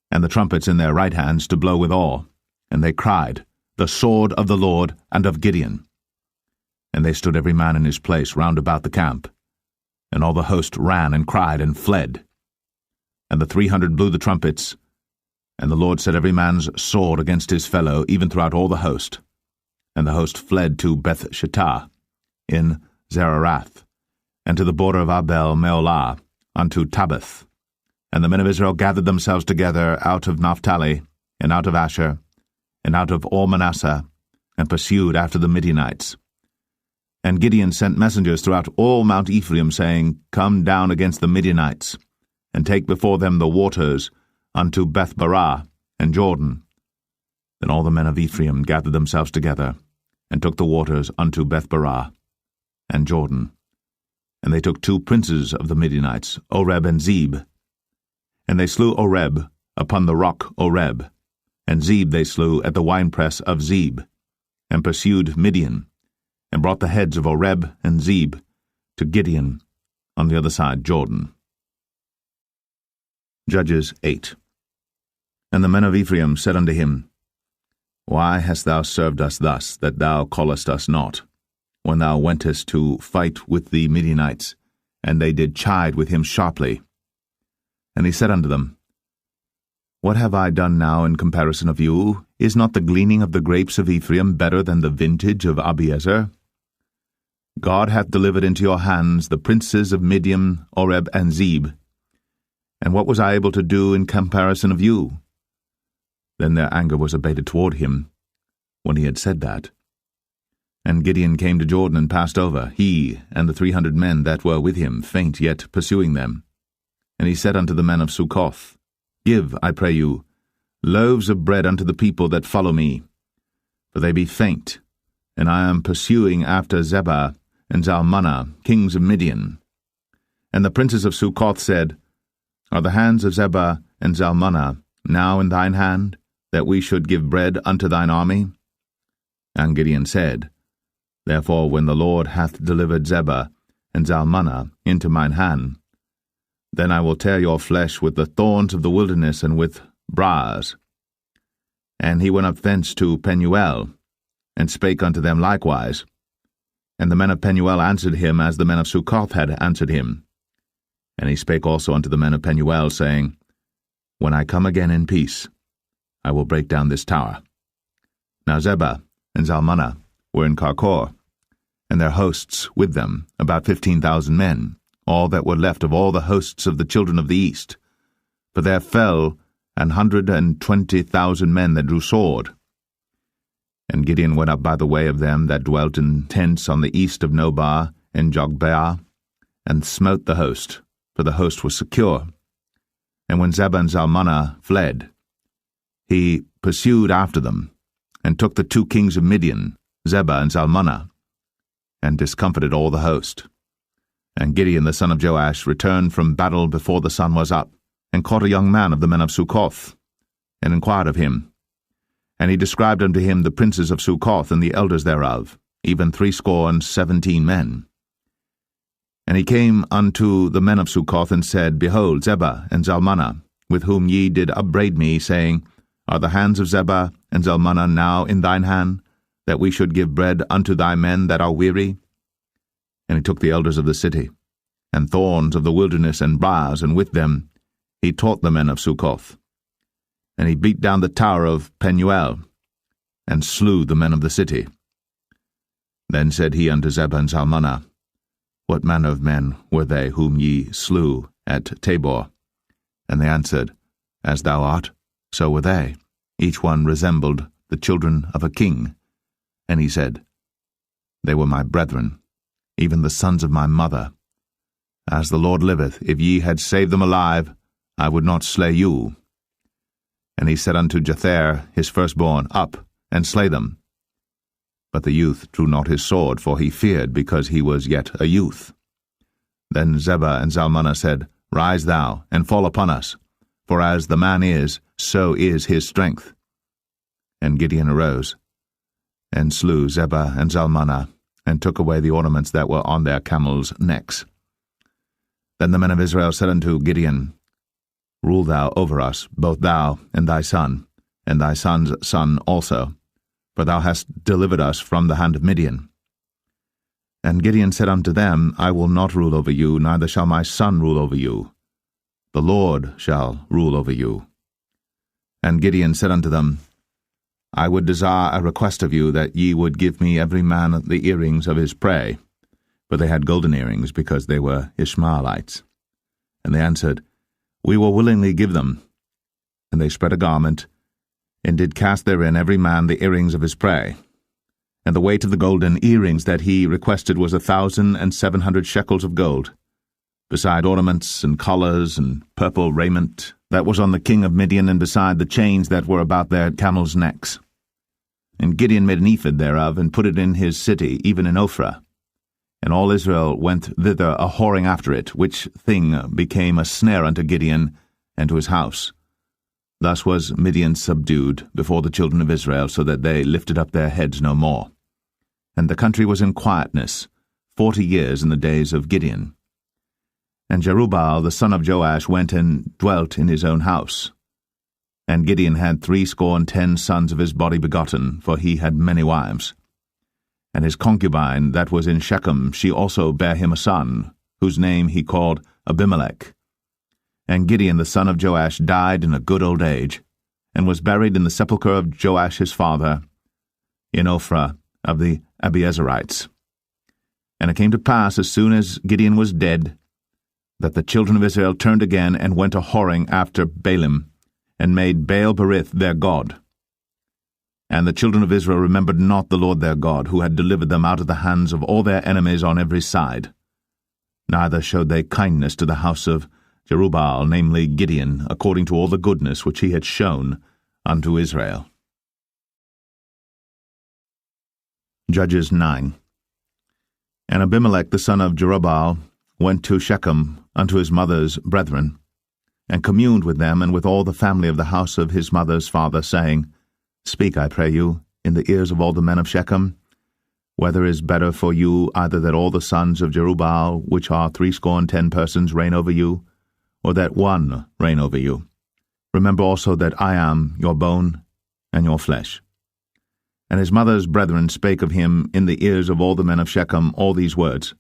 and the trumpets in their right hands to blow withal. And they cried, The sword of the Lord and of Gideon. And they stood every man in his place round about the camp. And all the host ran and cried and fled. And the 300 blew the trumpets, and the Lord set every man's sword against his fellow, even throughout all the host. And the host fled to Beth-shittah in Zererath, and to the border of Abel-meholah, unto Tabbath. And the men of Israel gathered themselves together out of Naphtali, and out of Asher, and out of all Manasseh, and pursued after the Midianites. And Gideon sent messengers throughout all Mount Ephraim, saying, Come down against the Midianites, and take before them the waters unto Beth-barah and Jordan. Then all the men of Ephraim gathered themselves together, and took the waters unto Beth-barah and Jordan. And they took 2 princes of the Midianites, Oreb and Zeb. And they slew Oreb upon the rock Oreb, and Zeb they slew at the winepress of Zeb, and pursued Midian, and brought the heads of Oreb and Zeb to Gideon on the other side Jordan. Judges 8. And the men of Ephraim said unto him, Why hast thou served us thus, that thou callest us not, when thou wentest to fight with the Midianites? And they did chide with him sharply. And he said unto them, What have I done now in comparison of you? Is not the gleaning of the grapes of Ephraim better than the vintage of Abiezer? God hath delivered into your hands the princes of Midian, Oreb, and Zeb. And what was I able to do in comparison of you? Then their anger was abated toward him, when he had said that. And Gideon came to Jordan and passed over, he and the 300 men that were with him, faint yet pursuing them. And he said unto the men of Succoth, Give, I pray you, loaves of bread unto the people that follow me, for they be faint, and I am pursuing after Zebah and Zalmunna, kings of Midian. And the princes of Succoth said, Are the hands of Zebah and Zalmunna now in thine hand, that we should give bread unto thine army? And Gideon said, Therefore when the Lord hath delivered Zebah and Zalmunna into mine hand, then I will tear your flesh with the thorns of the wilderness and with briars. And he went up thence to Penuel, and spake unto them likewise. And the men of Penuel answered him as the men of Succoth had answered him. And he spake also unto the men of Penuel, saying, When I come again in peace, I will break down this tower. Now Zebah and Zalmunna were in Karkor, and their hosts with them, about 15,000 men, all that were left of all the hosts of the children of the east. For there fell 120,000 men that drew sword. And Gideon went up by the way of them that dwelt in tents on the east of Nobah and Jogbeah, and smote the host, for the host was secure. And when Zebah and Zalmunna fled, he pursued after them, and took the 2 kings of Midian, Zebah and Zalmunna, and discomfited all the host. And Gideon the son of Joash returned from battle before the sun was up, and caught a young man of the men of Succoth, and inquired of him. And he described unto him the princes of Succoth and the elders thereof, even 70 men. And he came unto the men of Succoth, and said, Behold, Zebah and Zalmunna, with whom ye did upbraid me, saying, Are the hands of Zebah and Zalmunna now in thine hand, that we should give bread unto thy men that are weary? And he took the elders of the city, and thorns of the wilderness and briars, and with them he taught the men of Succoth. And he beat down the tower of Penuel, and slew the men of the city. Then said he unto Zebah and Zalmunna, What manner of men were they whom ye slew at Tabor? And they answered, As thou art, so were they. Each one resembled the children of a king. And he said, They were my brethren, even the sons of my mother. As the Lord liveth, if ye had saved them alive, I would not slay you. And he said unto Jether his firstborn, Up, and slay them. But the youth drew not his sword, for he feared, because he was yet a youth. Then Zebah and Zalmunna said, Rise thou, and fall upon us, for as the man is, so is his strength. And Gideon arose, and slew Zebah and Zalmunna, and took away the ornaments that were on their camels' necks. Then the men of Israel said unto Gideon, Rule thou over us, both thou and thy son, and thy son's son also, for thou hast delivered us from the hand of Midian. And Gideon said unto them, I will not rule over you, neither shall my son rule over you. The Lord shall rule over you. And Gideon said unto them, I would desire a request of you, that ye would give me every man the earrings of his prey. For they had golden earrings, because they were Ishmaelites. And they answered, We will willingly give them. And they spread a garment, and did cast therein every man the earrings of his prey. And the weight of the golden earrings that he requested was 1,700 shekels of gold, beside ornaments and collars and purple raiment that was on the king of Midian, and beside the chains that were about their camels' necks. And Gideon made an ephod thereof, and put it in his city, even in Ophrah. And all Israel went thither a whoring after it, which thing became a snare unto Gideon and to his house. Thus was Midian subdued before the children of Israel, so that they lifted up their heads no more. And the country was in quietness 40 years in the days of Gideon. And Jerubbaal the son of Joash went and dwelt in his own house. And Gideon had 70 sons of his body begotten, for he had many wives. And his concubine that was in Shechem, she also bare him a son, whose name he called Abimelech. And Gideon the son of Joash died in a good old age, and was buried in the sepulchre of Joash his father, in Ophrah of the Abiezerites. And it came to pass, as soon as Gideon was dead, that the children of Israel turned again, and went a whoring after Baalim, and made Baal-berith their god. And the children of Israel remembered not the Lord their God, who had delivered them out of the hands of all their enemies on every side. Neither showed they kindness to the house of Jerubbaal, namely Gideon, according to all the goodness which he had shown unto Israel. Judges 9. And Abimelech the son of Jerubbaal went to Shechem unto his mother's brethren, and communed with them and with all the family of the house of his mother's father, saying, Speak, I pray you, in the ears of all the men of Shechem, whether is better for you either that all the sons of Jerubbaal, which are 70 persons, reign over you, or that one reign over you. Remember also that I am your bone and your flesh. And his mother's brethren spake of him in the ears of all the men of Shechem all these words.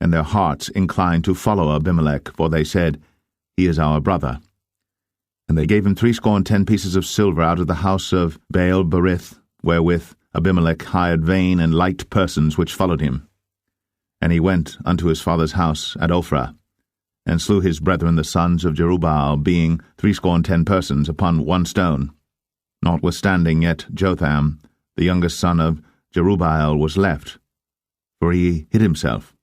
And their hearts inclined to follow Abimelech, for they said, He is our brother. And they gave him 70 pieces of silver out of the house of Baal-berith, wherewith Abimelech hired vain and light persons which followed him. And he went unto his father's house at Ophrah, and slew his brethren the sons of Jerubbaal, being 70 persons, upon one stone. Notwithstanding yet Jotham, the youngest son of Jerubbaal, was left, for he hid himself.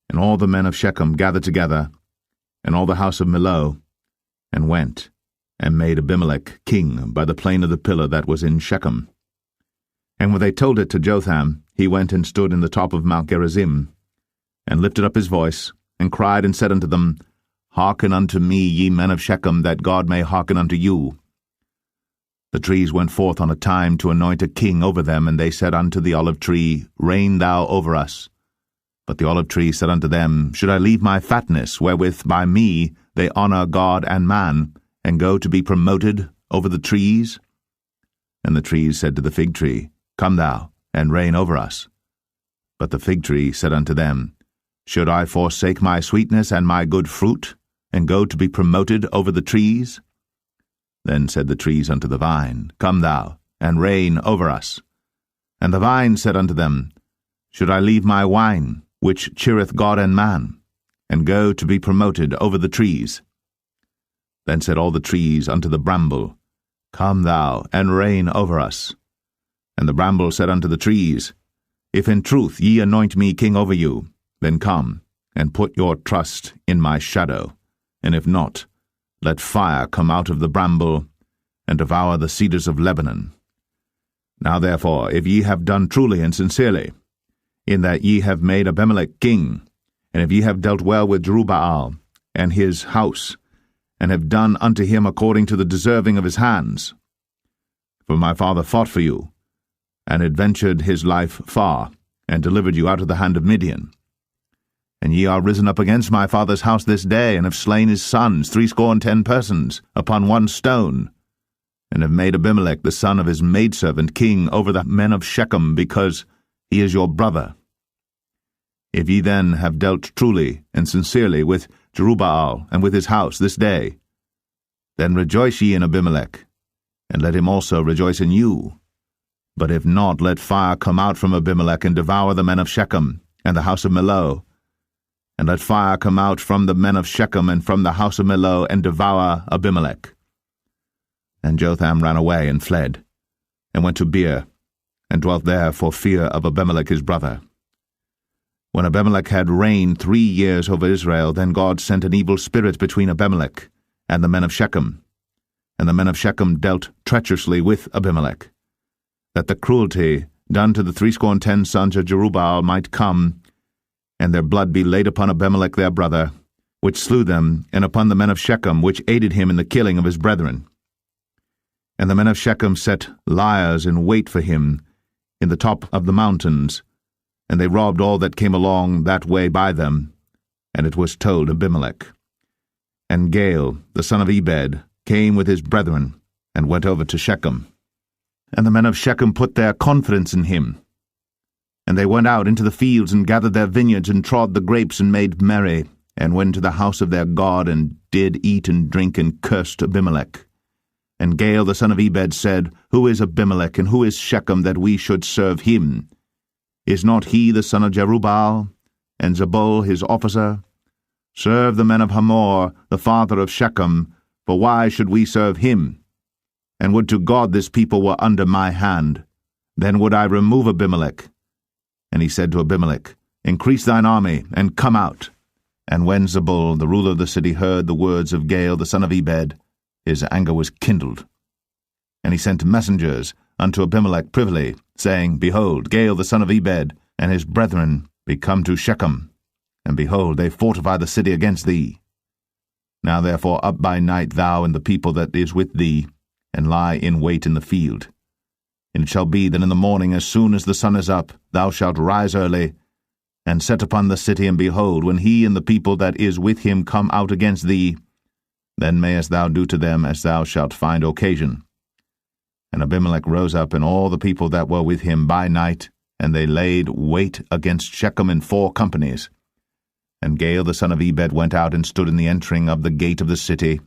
And all the men of Shechem gathered together, and all the house of Millo, and went, and made Abimelech king by the plain of the pillar that was in Shechem. And when they told it to Jotham, he went and stood in the top of Mount Gerizim, and lifted up his voice, and cried and said unto them, Hearken unto me, ye men of Shechem, that God may hearken unto you. The trees went forth on a time to anoint a king over them, and they said unto the olive tree, Reign thou over us. But the olive tree said unto them, Should I leave my fatness, wherewith by me they honour God and man, and go to be promoted over the trees? And the trees said to the fig tree, Come thou, and reign over us. But the fig tree said unto them, Should I forsake my sweetness and my good fruit, and go to be promoted over the trees? Then said the trees unto the vine, Come thou, and reign over us. And the vine said unto them, Should I leave my wine, which cheereth God and man, and go to be promoted over the trees. Then said all the trees unto the bramble, Come thou, and reign over us. And the bramble said unto the trees, If in truth ye anoint me king over you, then come, and put your trust in my shadow, and if not, let fire come out of the bramble, and devour the cedars of Lebanon. Now therefore, if ye have done truly and sincerely, in that ye have made Abimelech king, and if ye have dealt well with Jerubbaal and his house, and have done unto him according to the deserving of his hands, for my father fought for you, and adventured his life far, and delivered you out of the hand of Midian. And ye are risen up against my father's house this day, and have slain his sons, 70 persons, upon one stone, and have made Abimelech the son of his maidservant king over the men of Shechem, because he is your brother. If ye then have dealt truly and sincerely with Jerubbaal and with his house this day, then rejoice ye in Abimelech, and let him also rejoice in you. But if not, let fire come out from Abimelech, and devour the men of Shechem, and the house of Millo. And let fire come out from the men of Shechem, and from the house of Millo, and devour Abimelech. And Jotham ran away, and fled, and went to Beer, and dwelt there for fear of Abimelech his brother. When Abimelech had reigned 3 years over Israel, then God sent an evil spirit between Abimelech and the men of Shechem. And the men of Shechem dealt treacherously with Abimelech, that the cruelty done to the 70 sons of Jerubbaal might come, and their blood be laid upon Abimelech their brother, which slew them, and upon the men of Shechem, which aided him in the killing of his brethren. And the men of Shechem set liers in wait for him in the top of the mountains, and they robbed all that came along that way by them. And it was told Abimelech. And Gaal, the son of Ebed, came with his brethren, and went over to Shechem. And the men of Shechem put their confidence in him. And they went out into the fields, and gathered their vineyards, and trod the grapes, and made merry, and went to the house of their God, and did eat and drink, and cursed Abimelech. And Gaal the son of Ebed said, Who is Abimelech, and who is Shechem, that we should serve him? Is not he the son of Jerubbaal, and Zebul his officer? Serve the men of Hamor, the father of Shechem, for why should we serve him? And would to God this people were under my hand, then would I remove Abimelech. And he said to Abimelech, Increase thine army, and come out. And when Zebul, the ruler of the city, heard the words of Gaal the son of Ebed, his anger was kindled. And he sent messengers unto Abimelech privily, saying, Behold, Gaal the son of Ebed and his brethren be come to Shechem, and behold, they fortify the city against thee. Now therefore up by night thou and the people that is with thee, and lie in wait in the field. And it shall be that in the morning, as soon as the sun is up, thou shalt rise early, and set upon the city, and behold, when he and the people that is with him come out against thee, then mayest thou do to them as thou shalt find occasion. And Abimelech rose up, and all the people that were with him by night, and they laid wait against Shechem in 4 companies. And Gaal the son of Ebed went out and stood in the entering of the gate of the city.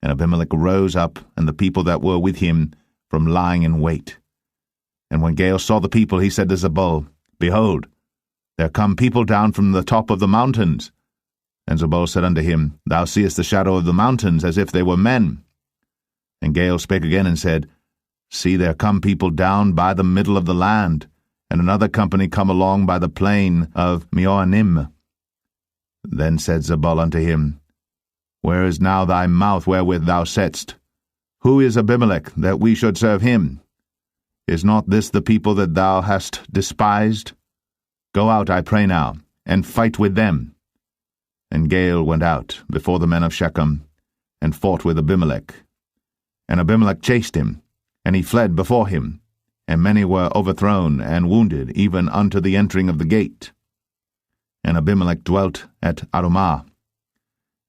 And Abimelech rose up, and the people that were with him, from lying in wait. And when Gaal saw the people, he said to Zebul, Behold, there come people down from the top of the mountains. And Zebul said unto him, Thou seest the shadow of the mountains, as if they were men. And Gaal spake again and said, See, there come people down by the middle of the land, and another company come along by the plain of Meoanim. Then said Zebul unto him, Where is now thy mouth wherewith thou saidst, Who is Abimelech, that we should serve him? Is not this the people that thou hast despised? Go out, I pray now, and fight with them. And Gaal went out before the men of Shechem, and fought with Abimelech. And Abimelech chased him, and he fled before him, and many were overthrown and wounded, even unto the entering of the gate. And Abimelech dwelt at Arumah.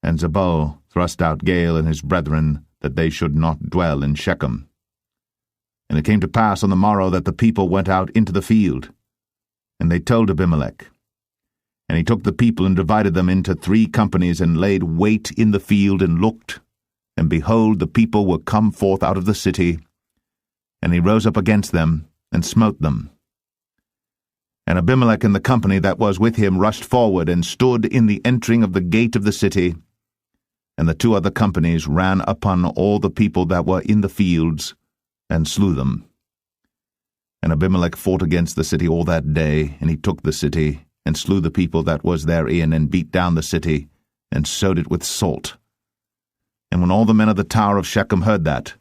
And Zebul thrust out Gaal and his brethren, that they should not dwell in Shechem. And it came to pass on the morrow that the people went out into the field. And they told Abimelech. And he took the people and divided them into 3 companies, and laid wait in the field, and looked. And behold, the people were come forth out of the city. And he rose up against them, and smote them. And Abimelech and the company that was with him rushed forward and stood in the entering of the gate of the city. And the 2 other companies ran upon all the people that were in the fields, and slew them. And Abimelech fought against the city all that day, and he took the city, and slew the people that was therein, and beat down the city, and sowed it with salt. And when all the men of the tower of Shechem heard that,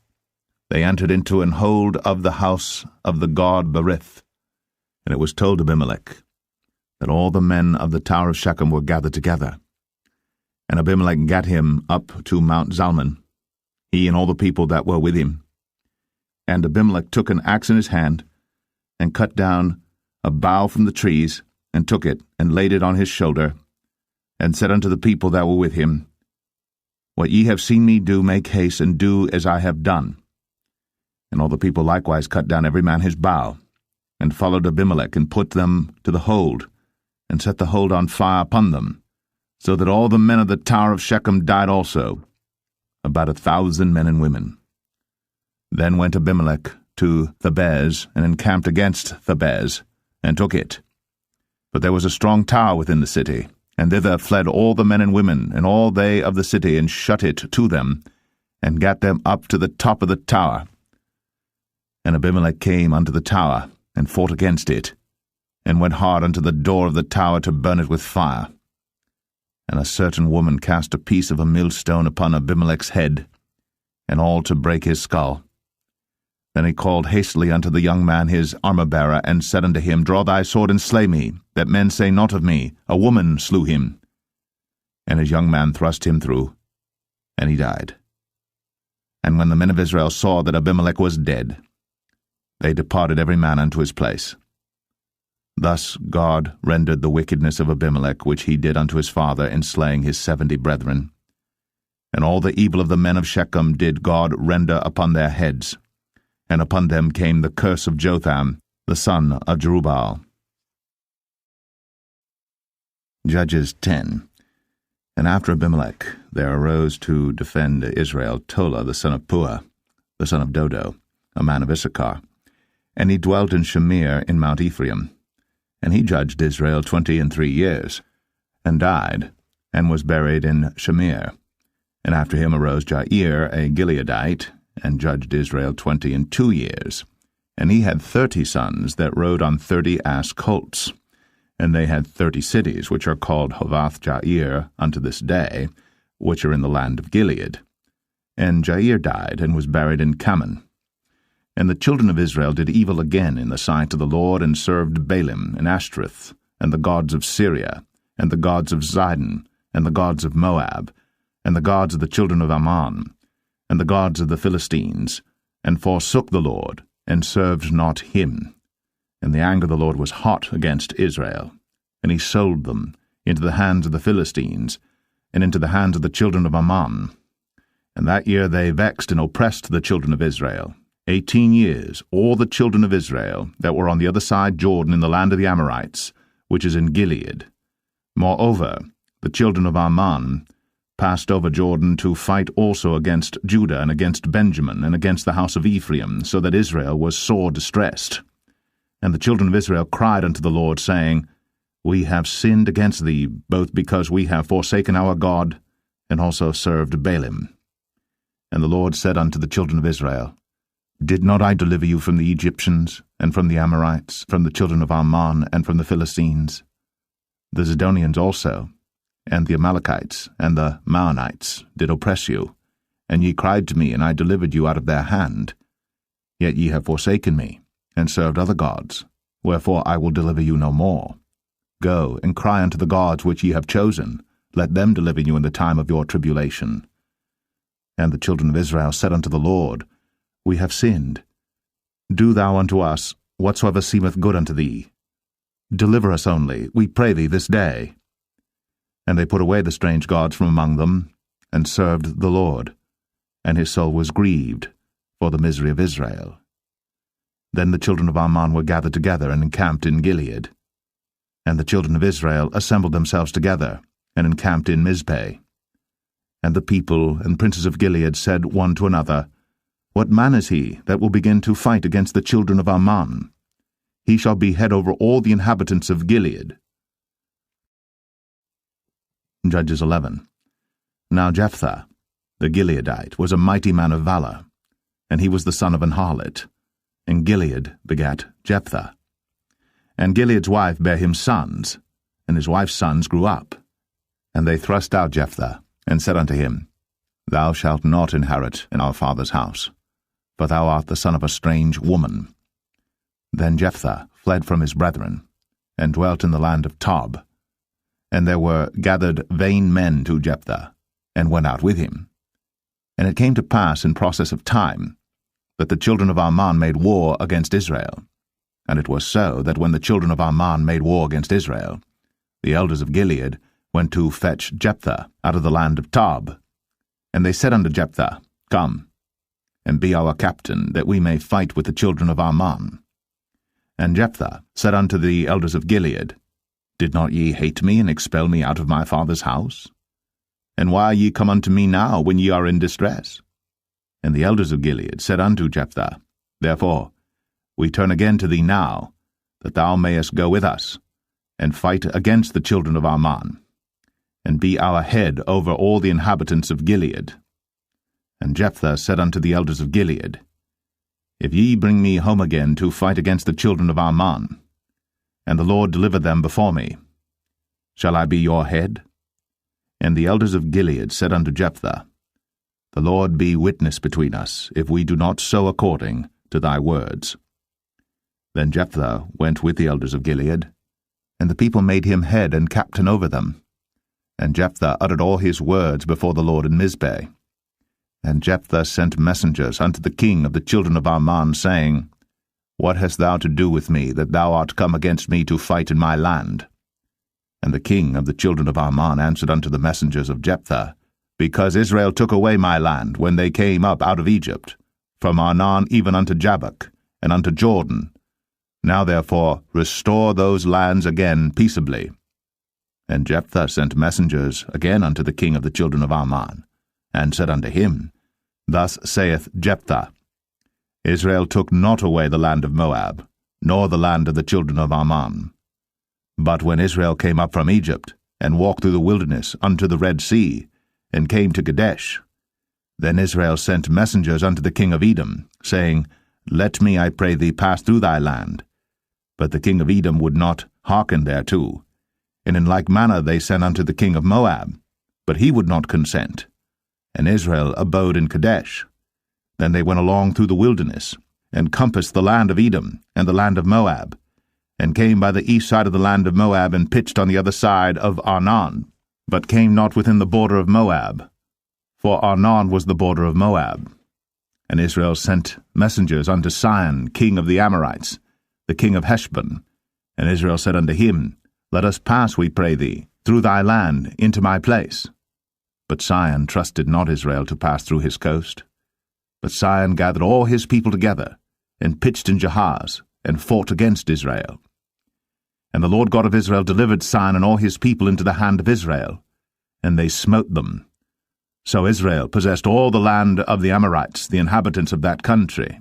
they entered into an hold of the house of the god Berith. And it was told Abimelech that all the men of the tower of Shechem were gathered together. And Abimelech gat him up to Mount Zalmon, he and all the people that were with him. And Abimelech took an axe in his hand, and cut down a bough from the trees, and took it, and laid it on his shoulder, and said unto the people that were with him, What ye have seen me do, make haste, and do as I have done. And all the people likewise cut down every man his bough, and followed Abimelech, and put them to the hold, and set the hold on fire upon them, so that all the men of the tower of Shechem died also, about 1,000 men and women. Then went Abimelech to Thebez, and encamped against Thebez, and took it. But there was a strong tower within the city, and thither fled all the men and women, and all they of the city, and shut it to them, and gat them up to the top of the tower. And Abimelech came unto the tower, and fought against it, and went hard unto the door of the tower to burn it with fire. And a certain woman cast a piece of a millstone upon Abimelech's head, and all to break his skull. Then he called hastily unto the young man his armor-bearer, and said unto him, Draw thy sword, and slay me, that men say not of me, A woman slew him. And his young man thrust him through, and he died. And when the men of Israel saw that Abimelech was dead, they departed every man unto his place. Thus God rendered the wickedness of Abimelech, which he did unto his father in slaying his 70 brethren. And all the evil of the men of Shechem did God render upon their heads, and upon them came the curse of Jotham, the son of Jerubbaal. Judges 10. And after Abimelech there arose to defend Israel Tola the son of Puah, the son of Dodo, a man of Issachar. And he dwelt in Shamir in Mount Ephraim. And he judged Israel 23 years, and died, and was buried in Shamir. And after him arose Jair, a Gileadite, and judged Israel 22 years. And he had 30 sons that rode on 30 ass colts. And they had 30 cities, which are called Hovath Jair unto this day, which are in the land of Gilead. And Jair died, and was buried in Kaman. And the children of Israel did evil again in the sight of the Lord, and served Baalim, and Ashtoreth, and the gods of Syria, and the gods of Zidon, and the gods of Moab, and the gods of the children of Ammon, and the gods of the Philistines, and forsook the Lord, and served not him. And the anger of the Lord was hot against Israel, and he sold them into the hands of the Philistines, and into the hands of the children of Ammon. And that year they vexed and oppressed the children of Israel. 18 years, all the children of Israel that were on the other side Jordan in the land of the Amorites, which is in Gilead. Moreover, the children of Ammon passed over Jordan to fight also against Judah, and against Benjamin, and against the house of Ephraim, so that Israel was sore distressed. And the children of Israel cried unto the Lord, saying, We have sinned against thee, both because we have forsaken our God, and also served Baalim. And the Lord said unto the children of Israel, Did not I deliver you from the Egyptians, and from the Amorites, from the children of Ammon, and from the Philistines? The Zidonians also, and the Amalekites, and the Maonites did oppress you, and ye cried to me, and I delivered you out of their hand. Yet ye have forsaken me, and served other gods, wherefore I will deliver you no more. Go, and cry unto the gods which ye have chosen, let them deliver you in the time of your tribulation. And the children of Israel said unto the Lord, We have sinned. Do thou unto us whatsoever seemeth good unto thee. Deliver us only, we pray thee, this day. And they put away the strange gods from among them, and served the Lord, and his soul was grieved for the misery of Israel. Then the children of Ammon were gathered together, and encamped in Gilead. And the children of Israel assembled themselves together, and encamped in Mizpeh. And the people and princes of Gilead said one to another, What man is he that will begin to fight against the children of Ammon? he shall be head over all the inhabitants of Gilead. Judges 11. Now Jephthah, the Gileadite, was a mighty man of valor, and he was the son of an harlot, and Gilead begat Jephthah. And Gilead's wife bare him sons, and his wife's sons grew up. And they thrust out Jephthah, and said unto him, Thou shalt not inherit in our father's house, for thou art the son of a strange woman. Then Jephthah fled from his brethren, and dwelt in the land of Tob. And there were gathered vain men to Jephthah, and went out with him. And it came to pass in process of time, that the children of Ammon made war against Israel. And it was so that when the children of Ammon made war against Israel, the elders of Gilead went to fetch Jephthah out of the land of Tob. And they said unto Jephthah, Come, and be our captain, that we may fight with the children of Ammon. And Jephthah said unto the elders of Gilead, Did not ye hate me, and expel me out of my father's house? And why are ye come unto me now, when ye are in distress? And the elders of Gilead said unto Jephthah, Therefore we turn again to thee now, that thou mayest go with us, and fight against the children of Ammon, and be our head over all the inhabitants of Gilead. And Jephthah said unto the elders of Gilead, If ye bring me home again to fight against the children of Ammon, and the Lord deliver them before me, shall I be your head? And the elders of Gilead said unto Jephthah, The Lord be witness between us, if we do not so according to thy words. Then Jephthah went with the elders of Gilead, and the people made him head and captain over them. And Jephthah uttered all his words before the Lord in Mizpeh. And Jephthah sent messengers unto the king of the children of Ammon, saying, What hast thou to do with me, that thou art come against me to fight in my land? And the king of the children of Ammon answered unto the messengers of Jephthah, Because Israel took away my land when they came up out of Egypt, from Arnon even unto Jabbok, and unto Jordan. Now therefore restore those lands again peaceably. And Jephthah sent messengers again unto the king of the children of Ammon, and said unto him, Thus saith Jephthah, Israel took not away the land of Moab, nor the land of the children of Ammon. But when Israel came up from Egypt, and walked through the wilderness unto the Red Sea, and came to Kadesh, then Israel sent messengers unto the king of Edom, saying, Let me, I pray thee, pass through thy land. But the king of Edom would not hearken thereto. And in like manner they sent unto the king of Moab, but he would not consent. And Israel abode in Kadesh. Then they went along through the wilderness, and compassed the land of Edom and the land of Moab, and came by the east side of the land of Moab, and pitched on the other side of Arnon, but came not within the border of Moab, for Arnon was the border of Moab. And Israel sent messengers unto Sihon, king of the Amorites, the king of Heshbon. And Israel said unto him, Let us pass, we pray thee, through thy land into my place. But Sihon trusted not Israel to pass through his coast. But Sihon gathered all his people together, and pitched in Jahaz, and fought against Israel. And the Lord God of Israel delivered Sihon and all his people into the hand of Israel, and they smote them. So Israel possessed all the land of the Amorites, the inhabitants of that country.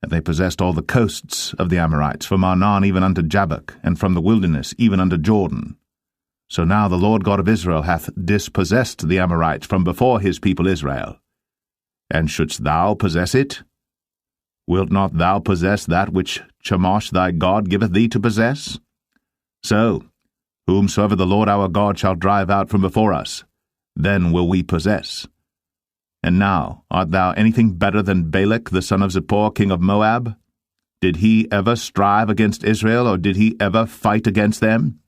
And they possessed all the coasts of the Amorites, from Arnon even unto Jabbok, and from the wilderness even unto Jordan. So now the Lord God of Israel hath dispossessed the Amorites from before his people Israel. And shouldst thou possess it? Wilt not thou possess that which Chemosh thy God giveth thee to possess? So, whomsoever the Lord our God shall drive out from before us, then will we possess. And now, art thou anything better than Balak the son of Zippor, king of Moab? Did he ever strive against Israel, or did he ever fight against them?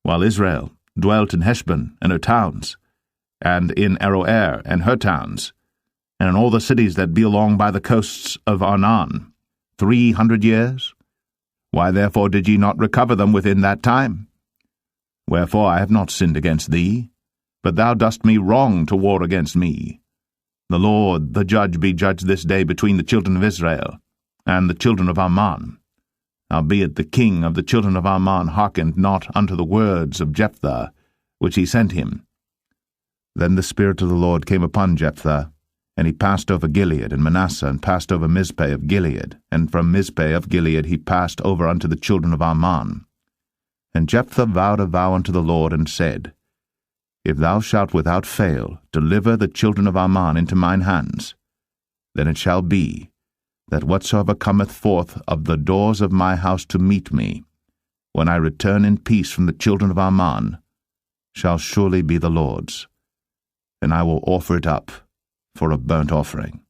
While Israel dwelt in Heshbon and her towns, and in Aroer and her towns, and in all the cities that be along by the coasts of Arnon, 300 years? Why therefore did ye not recover them within that time? Wherefore I have not sinned against thee, but thou dost me wrong to war against me. The Lord, the judge, be judged this day between the children of Israel and the children of Ammon. Howbeit the king of the children of Ammon hearkened not unto the words of Jephthah, which he sent him. Then the Spirit of the Lord came upon Jephthah, And he passed over Gilead and Manasseh, and passed over Mizpeh of Gilead, and from Mizpeh of Gilead he passed over unto the children of Ammon. And Jephthah vowed a vow unto the Lord, and said, If thou shalt without fail deliver the children of Ammon into mine hands, then it shall be, that whatsoever cometh forth of the doors of my house to meet me, when I return in peace from the children of Ammon, shall surely be the Lord's, and I will offer it up for a burnt offering.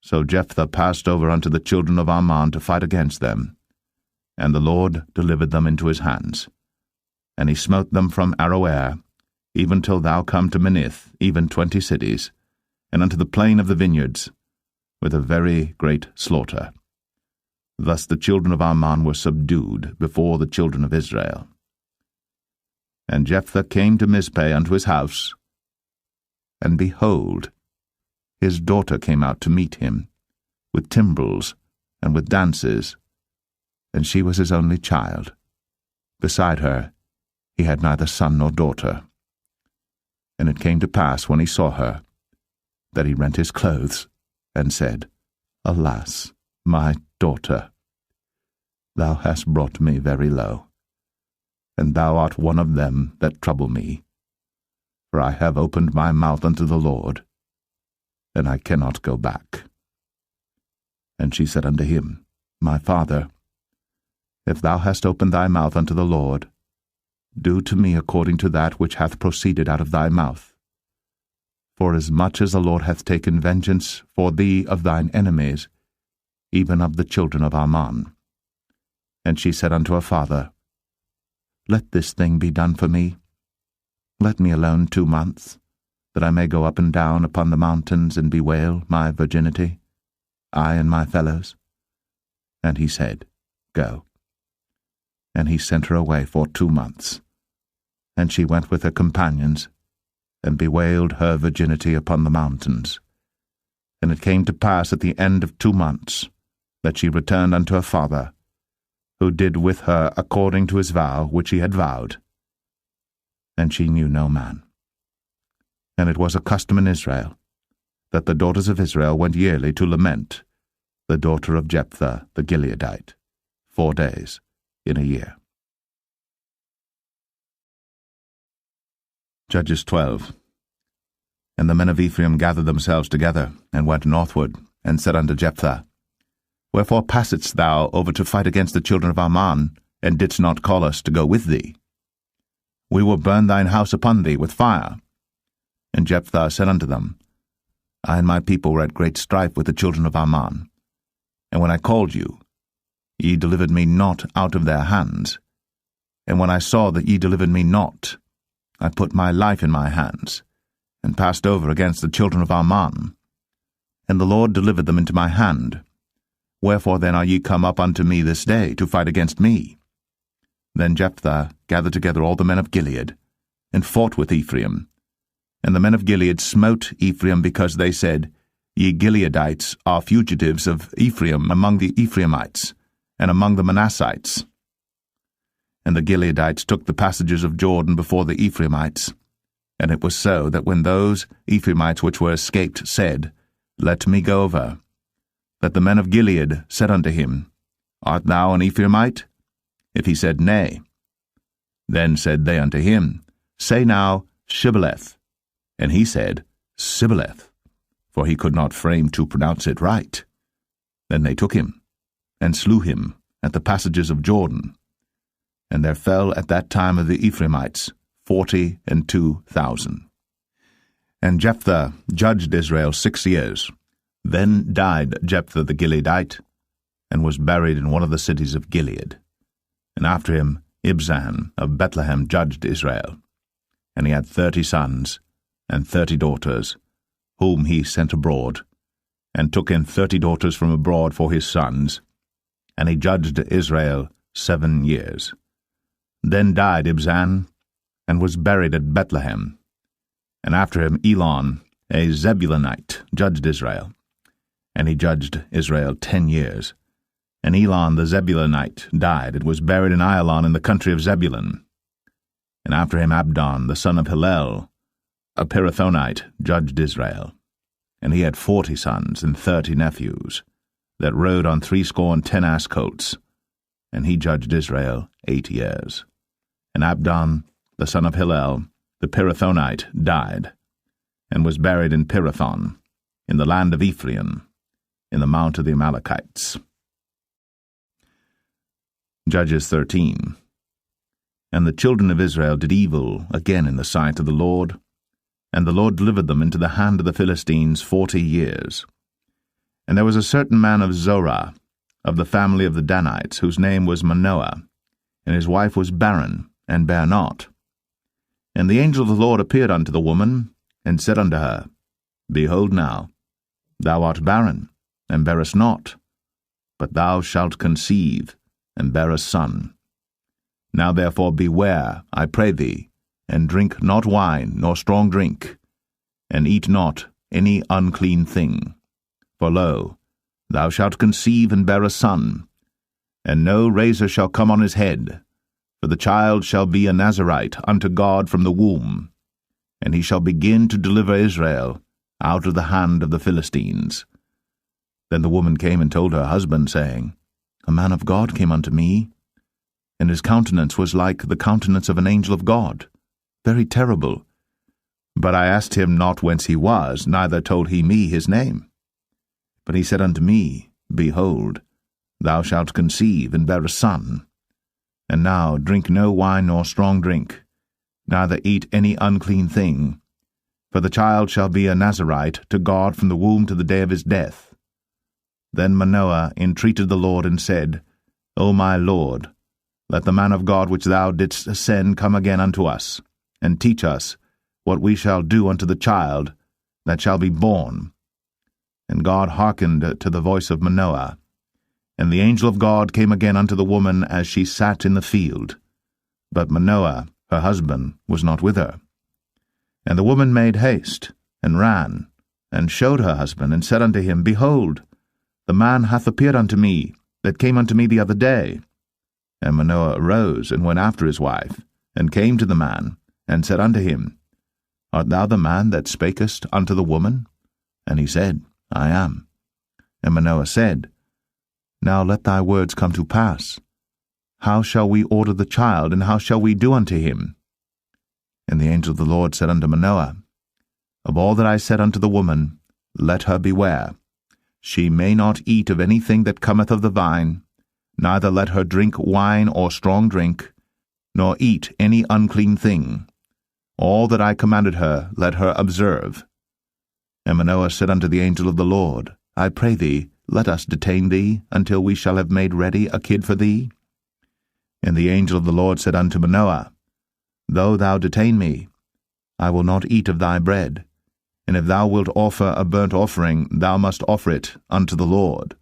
So Jephthah passed over unto the children of Ammon to fight against them, and the Lord delivered them into his hands. And he smote them from Aroer, even till thou come to Minnith, even 20 cities, and unto the plain of the vineyards, with a very great slaughter. Thus the children of Ammon were subdued before the children of Israel. And Jephthah came to Mizpeh unto his house, and behold, his daughter came out to meet him, with timbrels and with dances, and she was his only child. Beside her he had neither son nor daughter. And it came to pass, when he saw her, that he rent his clothes, and said, Alas, my daughter, thou hast brought me very low, and thou art one of them that trouble me. For I have opened my mouth unto the Lord, and I cannot go back. And she said unto him, My father, if thou hast opened thy mouth unto the Lord, do to me according to that which hath proceeded out of thy mouth. For as much as the Lord hath taken vengeance for thee of thine enemies, even of the children of Ammon. And she said unto her father, Let this thing be done for me. Let me alone 2 months, that I may go up and down upon the mountains and bewail my virginity, I and my fellows. And he said, Go. And he sent her away for 2 months. And she went with her companions, and bewailed her virginity upon the mountains. And it came to pass at the end of 2 months, that she returned unto her father, who did with her according to his vow which he had vowed. And she knew no man. And it was a custom in Israel, that the daughters of Israel went yearly to lament the daughter of Jephthah the Gileadite, 4 days in a year. Judges 12. And the men of Ephraim gathered themselves together, and went northward, and said unto Jephthah, Wherefore passedst thou over to fight against the children of Ammon, and didst not call us to go with thee? We will burn thine house upon thee with fire. And Jephthah said unto them, I and my people were at great strife with the children of Ammon. And when I called you, ye delivered me not out of their hands. And when I saw that ye delivered me not, I put my life in my hands, and passed over against the children of Ammon. And the Lord delivered them into my hand. Wherefore then are ye come up unto me this day to fight against me? Then Jephthah gathered together all the men of Gilead, and fought with Ephraim. And the men of Gilead smote Ephraim, because they said, Ye Gileadites are fugitives of Ephraim among the Ephraimites, and among the Manassites. And the Gileadites took the passages of Jordan before the Ephraimites. And it was so, that when those Ephraimites which were escaped said, Let me go over, that the men of Gilead said unto him, Art thou an Ephraimite? If he said, Nay. Then said they unto him, Say now, Shibboleth. And he said, Sibboleth, for he could not frame to pronounce it right. Then they took him, and slew him at the passages of Jordan. And there fell at that time of the Ephraimites 42,000. And Jephthah judged Israel 6 years. Then died Jephthah the Gileadite, and was buried in one of the cities of Gilead. And after him Ibzan of Bethlehem judged Israel. And he had 30 sons, and 30 daughters, whom he sent abroad, and took in 30 daughters from abroad for his sons. And he judged Israel 7 years. Then died Ibzan, and was buried at Bethlehem. And after him Elon, a Zebulunite, judged Israel. And he judged Israel 10 years. And Elon the Zebulunite died, and was buried in Ailon in the country of Zebulun. And after him Abdon the son of Hillel, a Pirathonite, judged Israel. And he had 40 sons and 30 nephews, that rode on 70 ass colts, and he judged Israel 8 years. And Abdon, the son of Hillel, the Pirathonite, died, and was buried in Pirathon, in the land of Ephraim, in the mount of the Amalekites. Judges 13. And the children of Israel did evil again in the sight of the Lord, and the Lord delivered them into the hand of the Philistines 40 years. And there was a certain man of Zorah, of the family of the Danites, whose name was Manoah, and his wife was barren, and bare not. And the angel of the Lord appeared unto the woman, and said unto her, Behold now, thou art barren, and bearest not, but thou shalt conceive, and bear a son. Now therefore beware, I pray thee, and drink not wine nor strong drink, and eat not any unclean thing. For lo, thou shalt conceive and bear a son, and no razor shall come on his head, for the child shall be a Nazarite unto God from the womb, and he shall begin to deliver Israel out of the hand of the Philistines. Then the woman came and told her husband, saying, A man of God came unto me, and his countenance was like the countenance of an angel of God, very terrible. But I asked him not whence he was, neither told he me his name. But he said unto me, Behold, thou shalt conceive and bear a son. And now drink no wine nor strong drink, neither eat any unclean thing, for the child shall be a Nazarite to God from the womb to the day of his death. Then Manoah entreated the Lord, and said, O my Lord, let the man of God which thou didst send come again unto us, and teach us what we shall do unto the child that shall be born. And God hearkened to the voice of Manoah. And the angel of God came again unto the woman as she sat in the field. But Manoah, her husband, was not with her. And the woman made haste, and ran, and showed her husband, and said unto him, Behold, the man hath appeared unto me, that came unto me the other day. And Manoah arose, and went after his wife, and came to the man, and said unto him, Art thou the man that spakest unto the woman? And he said, I am. And Manoah said, Now let thy words come to pass. How shall we order the child, and how shall we do unto him? And the angel of the Lord said unto Manoah, Of all that I said unto the woman, let her beware. She may not eat of anything that cometh of the vine, neither let her drink wine or strong drink, nor eat any unclean thing. All that I commanded her, let her observe. And Manoah said unto the angel of the Lord, I pray thee, let us detain thee, until we shall have made ready a kid for thee. And the angel of the Lord said unto Manoah, Though thou detain me, I will not eat of thy bread, and if thou wilt offer a burnt offering, thou must offer it unto the Lord.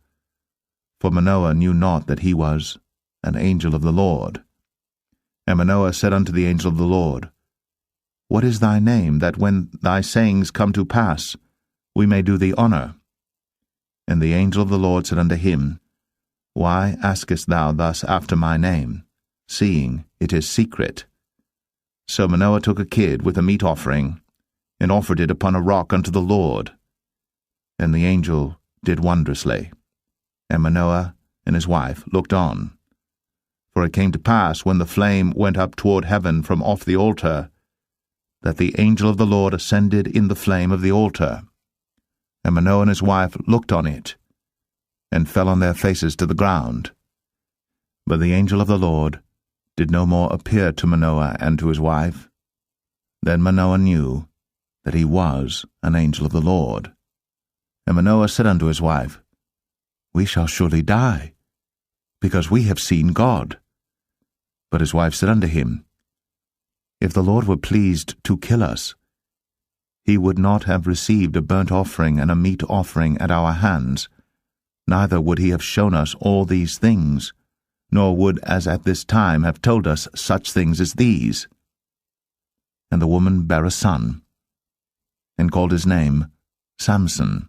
For Manoah knew not that he was an angel of the Lord. And Manoah said unto the angel of the Lord, What is thy name, that when thy sayings come to pass, we may do thee honor? And the angel of the Lord said unto him, Why askest thou thus after my name, seeing it is secret? So Manoah took a kid with a meat offering, and offered it upon a rock unto the Lord. And the angel did wondrously. And Manoah and his wife looked on. For it came to pass, when the flame went up toward heaven from off the altar, that the angel of the Lord ascended in the flame of the altar. And Manoah and his wife looked on it, and fell on their faces to the ground. But the angel of the Lord did no more appear to Manoah and to his wife. Then Manoah knew that he was an angel of the Lord. And Manoah said unto his wife, We shall surely die, because we have seen God. But his wife said unto him, If the Lord were pleased to kill us, he would not have received a burnt offering and a meat offering at our hands, neither would he have shown us all these things, nor would as at this time have told us such things as these. And the woman bare a son, and called his name Samson.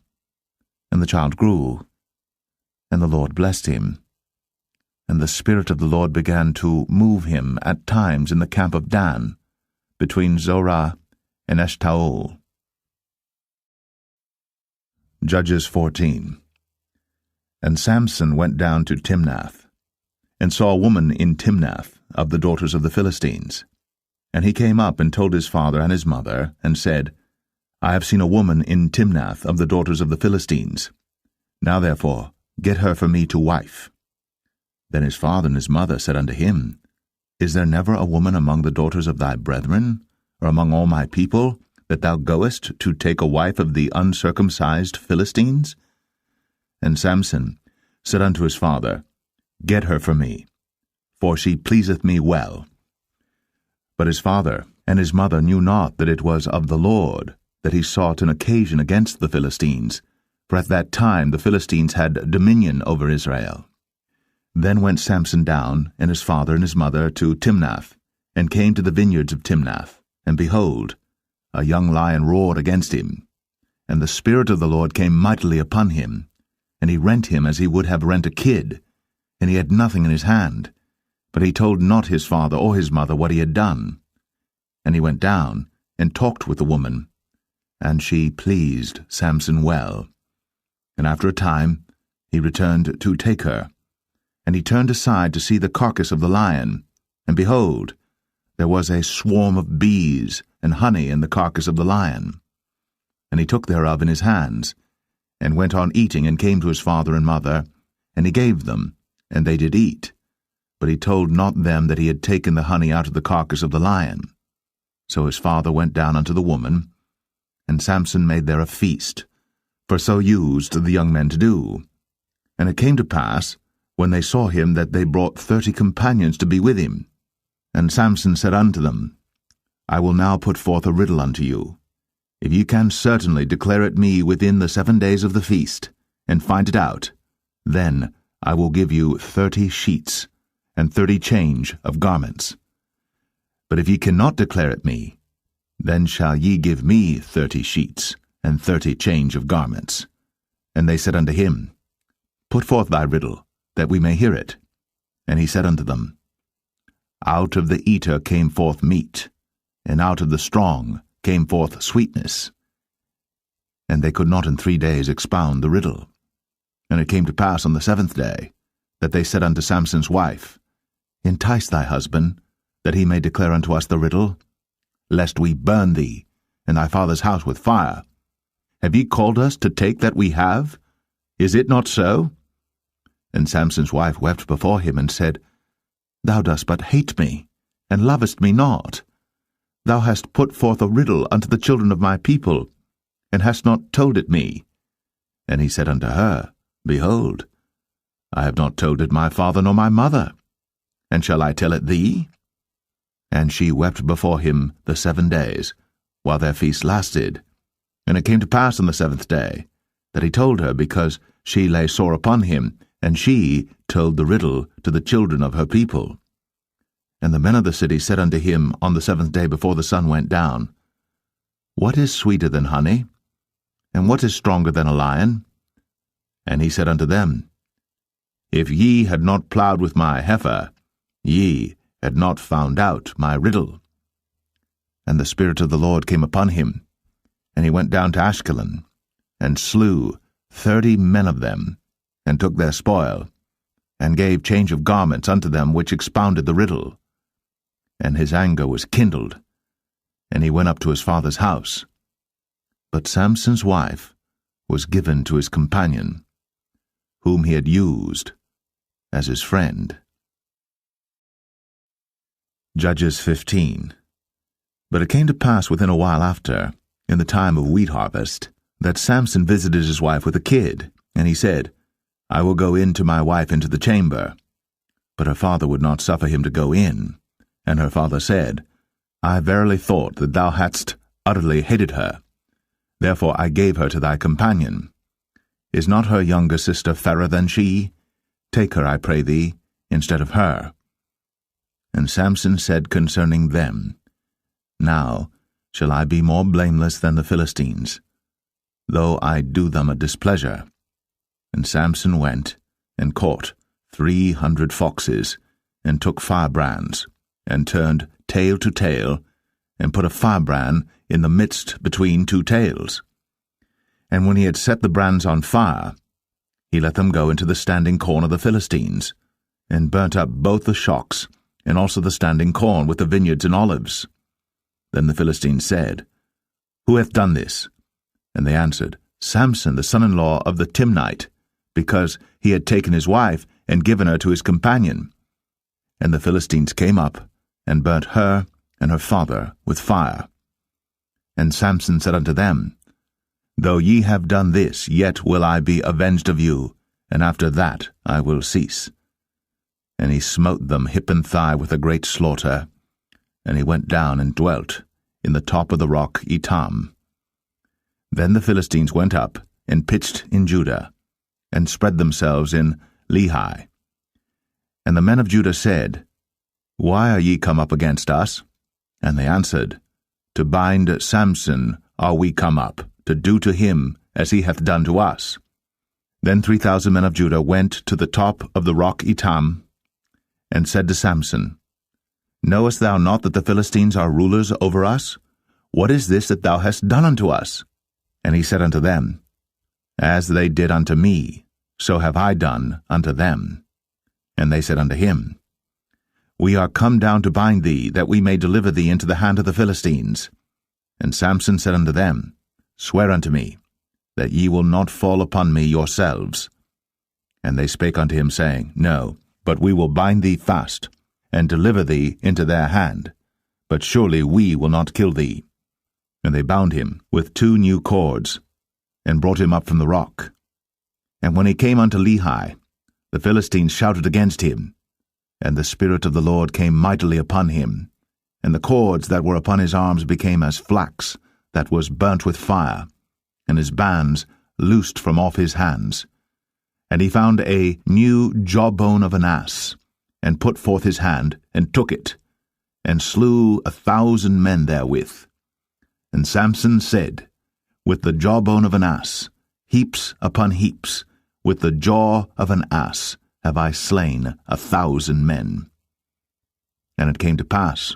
And the child grew, and the Lord blessed him. And the Spirit of the Lord began to move him at times in the camp of Dan, between Zorah and Eshtaol. Judges 14. And Samson went down to Timnath, and saw a woman in Timnath of the daughters of the Philistines. And he came up and told his father and his mother, and said, I have seen a woman in Timnath of the daughters of the Philistines. Now therefore get her for me to wife. Then his father and his mother said unto him, Is there never a woman among the daughters of thy brethren, or among all my people, that thou goest to take a wife of the uncircumcised Philistines? And Samson said unto his father, Get her for me, for she pleaseth me well. But his father and his mother knew not that it was of the Lord that he sought an occasion against the Philistines, for at that time the Philistines had dominion over Israel. Then went Samson down, and his father and his mother, to Timnath, and came to the vineyards of Timnath. And behold, a young lion roared against him. And the Spirit of the Lord came mightily upon him, and he rent him as he would have rent a kid, and he had nothing in his hand. But he told not his father or his mother what he had done. And he went down, and talked with the woman, and she pleased Samson well. And after a time he returned to take her. And he turned aside to see the carcass of the lion, and behold, there was a swarm of bees and honey in the carcass of the lion. And he took thereof in his hands, and went on eating, and came to his father and mother, and he gave them, and they did eat. But he told not them that he had taken the honey out of the carcass of the lion. So his father went down unto the woman, and Samson made there a feast, for so used the young men to do. And it came to pass, when they saw him, that they brought 30 companions to be with him. And Samson said unto them, I will now put forth a riddle unto you. If ye can certainly declare it me within the 7 days of the feast, and find it out, then I will give you 30 sheets, and 30 change of garments. But if ye cannot declare it me, then shall ye give me 30 sheets, and 30 change of garments. And they said unto him, Put forth thy riddle, that we may hear it. And he said unto them, Out of the eater came forth meat, and out of the strong came forth sweetness. And they could not in 3 days expound the riddle. And it came to pass on the 7th day, that they said unto Samson's wife, Entice thy husband, that he may declare unto us the riddle, lest we burn thee, and thy father's house with fire. Have ye called us to take that we have? Is it not so? And Samson's wife wept before him, and said, Thou dost but hate me, and lovest me not. Thou hast put forth a riddle unto the children of my people, and hast not told it me. And he said unto her, Behold, I have not told it my father nor my mother, and shall I tell it thee? And she wept before him the 7 days, while their feast lasted. And it came to pass on the 7th day, that he told her, because she lay sore upon him, and she told the riddle to the children of her people. And the men of the city said unto him on the 7th day before the sun went down, What is sweeter than honey? And what is stronger than a lion? And he said unto them, If ye had not plowed with my heifer, ye had not found out my riddle. And the Spirit of the Lord came upon him, and he went down to Ashkelon, and slew 30 men of them, and took their spoil, and gave change of garments unto them which expounded the riddle. And his anger was kindled, and he went up to his father's house. But Samson's wife was given to his companion, whom he had used as his friend. Judges 15. But it came to pass within a while after, in the time of wheat harvest, that Samson visited his wife with a kid, and he said, I will go in to my wife into the chamber. But her father would not suffer him to go in. And her father said, I verily thought that thou hadst utterly hated her. Therefore I gave her to thy companion. Is not her younger sister fairer than she? Take her, I pray thee, instead of her. And Samson said concerning them, Now shall I be more blameless than the Philistines, though I do them a displeasure. And Samson went, and caught 300 foxes, and took firebrands, and turned tail to tail, and put a firebrand in the midst between 2 tails. And when he had set the brands on fire, he let them go into the standing corn of the Philistines, and burnt up both the shocks, and also the standing corn with the vineyards and olives. Then the Philistines said, Who hath done this? And they answered, Samson, the son-in-law of the Timnite, because he had taken his wife and given her to his companion. And the Philistines came up, and burnt her and her father with fire. And Samson said unto them, Though ye have done this, yet will I be avenged of you, and after that I will cease. And he smote them hip and thigh with a great slaughter, and he went down and dwelt in the top of the rock Etam. Then the Philistines went up and pitched in Judah, and spread themselves in Lehi. And the men of Judah said, Why are ye come up against us? And they answered, To bind Samson are we come up, to do to him as he hath done to us. Then 3,000 men of Judah went to the top of the rock Etam, and said to Samson, Knowest thou not that the Philistines are rulers over us? What is this that thou hast done unto us? And he said unto them, As they did unto me, so have I done unto them. And they said unto him, We are come down to bind thee, that we may deliver thee into the hand of the Philistines. And Samson said unto them, Swear unto me, that ye will not fall upon me yourselves. And they spake unto him, saying, No, but we will bind thee fast, and deliver thee into their hand. But surely we will not kill thee. And they bound him with 2 new cords, and brought him up from the rock. And when he came unto Lehi, the Philistines shouted against him, and the Spirit of the Lord came mightily upon him, and the cords that were upon his arms became as flax that was burnt with fire, and his bands loosed from off his hands. And he found a new jawbone of an ass, and put forth his hand, and took it, and slew 1,000 men therewith. And Samson said, With the jawbone of an ass, heaps upon heaps, with the jaw of an ass have I slain 1,000 men. And it came to pass,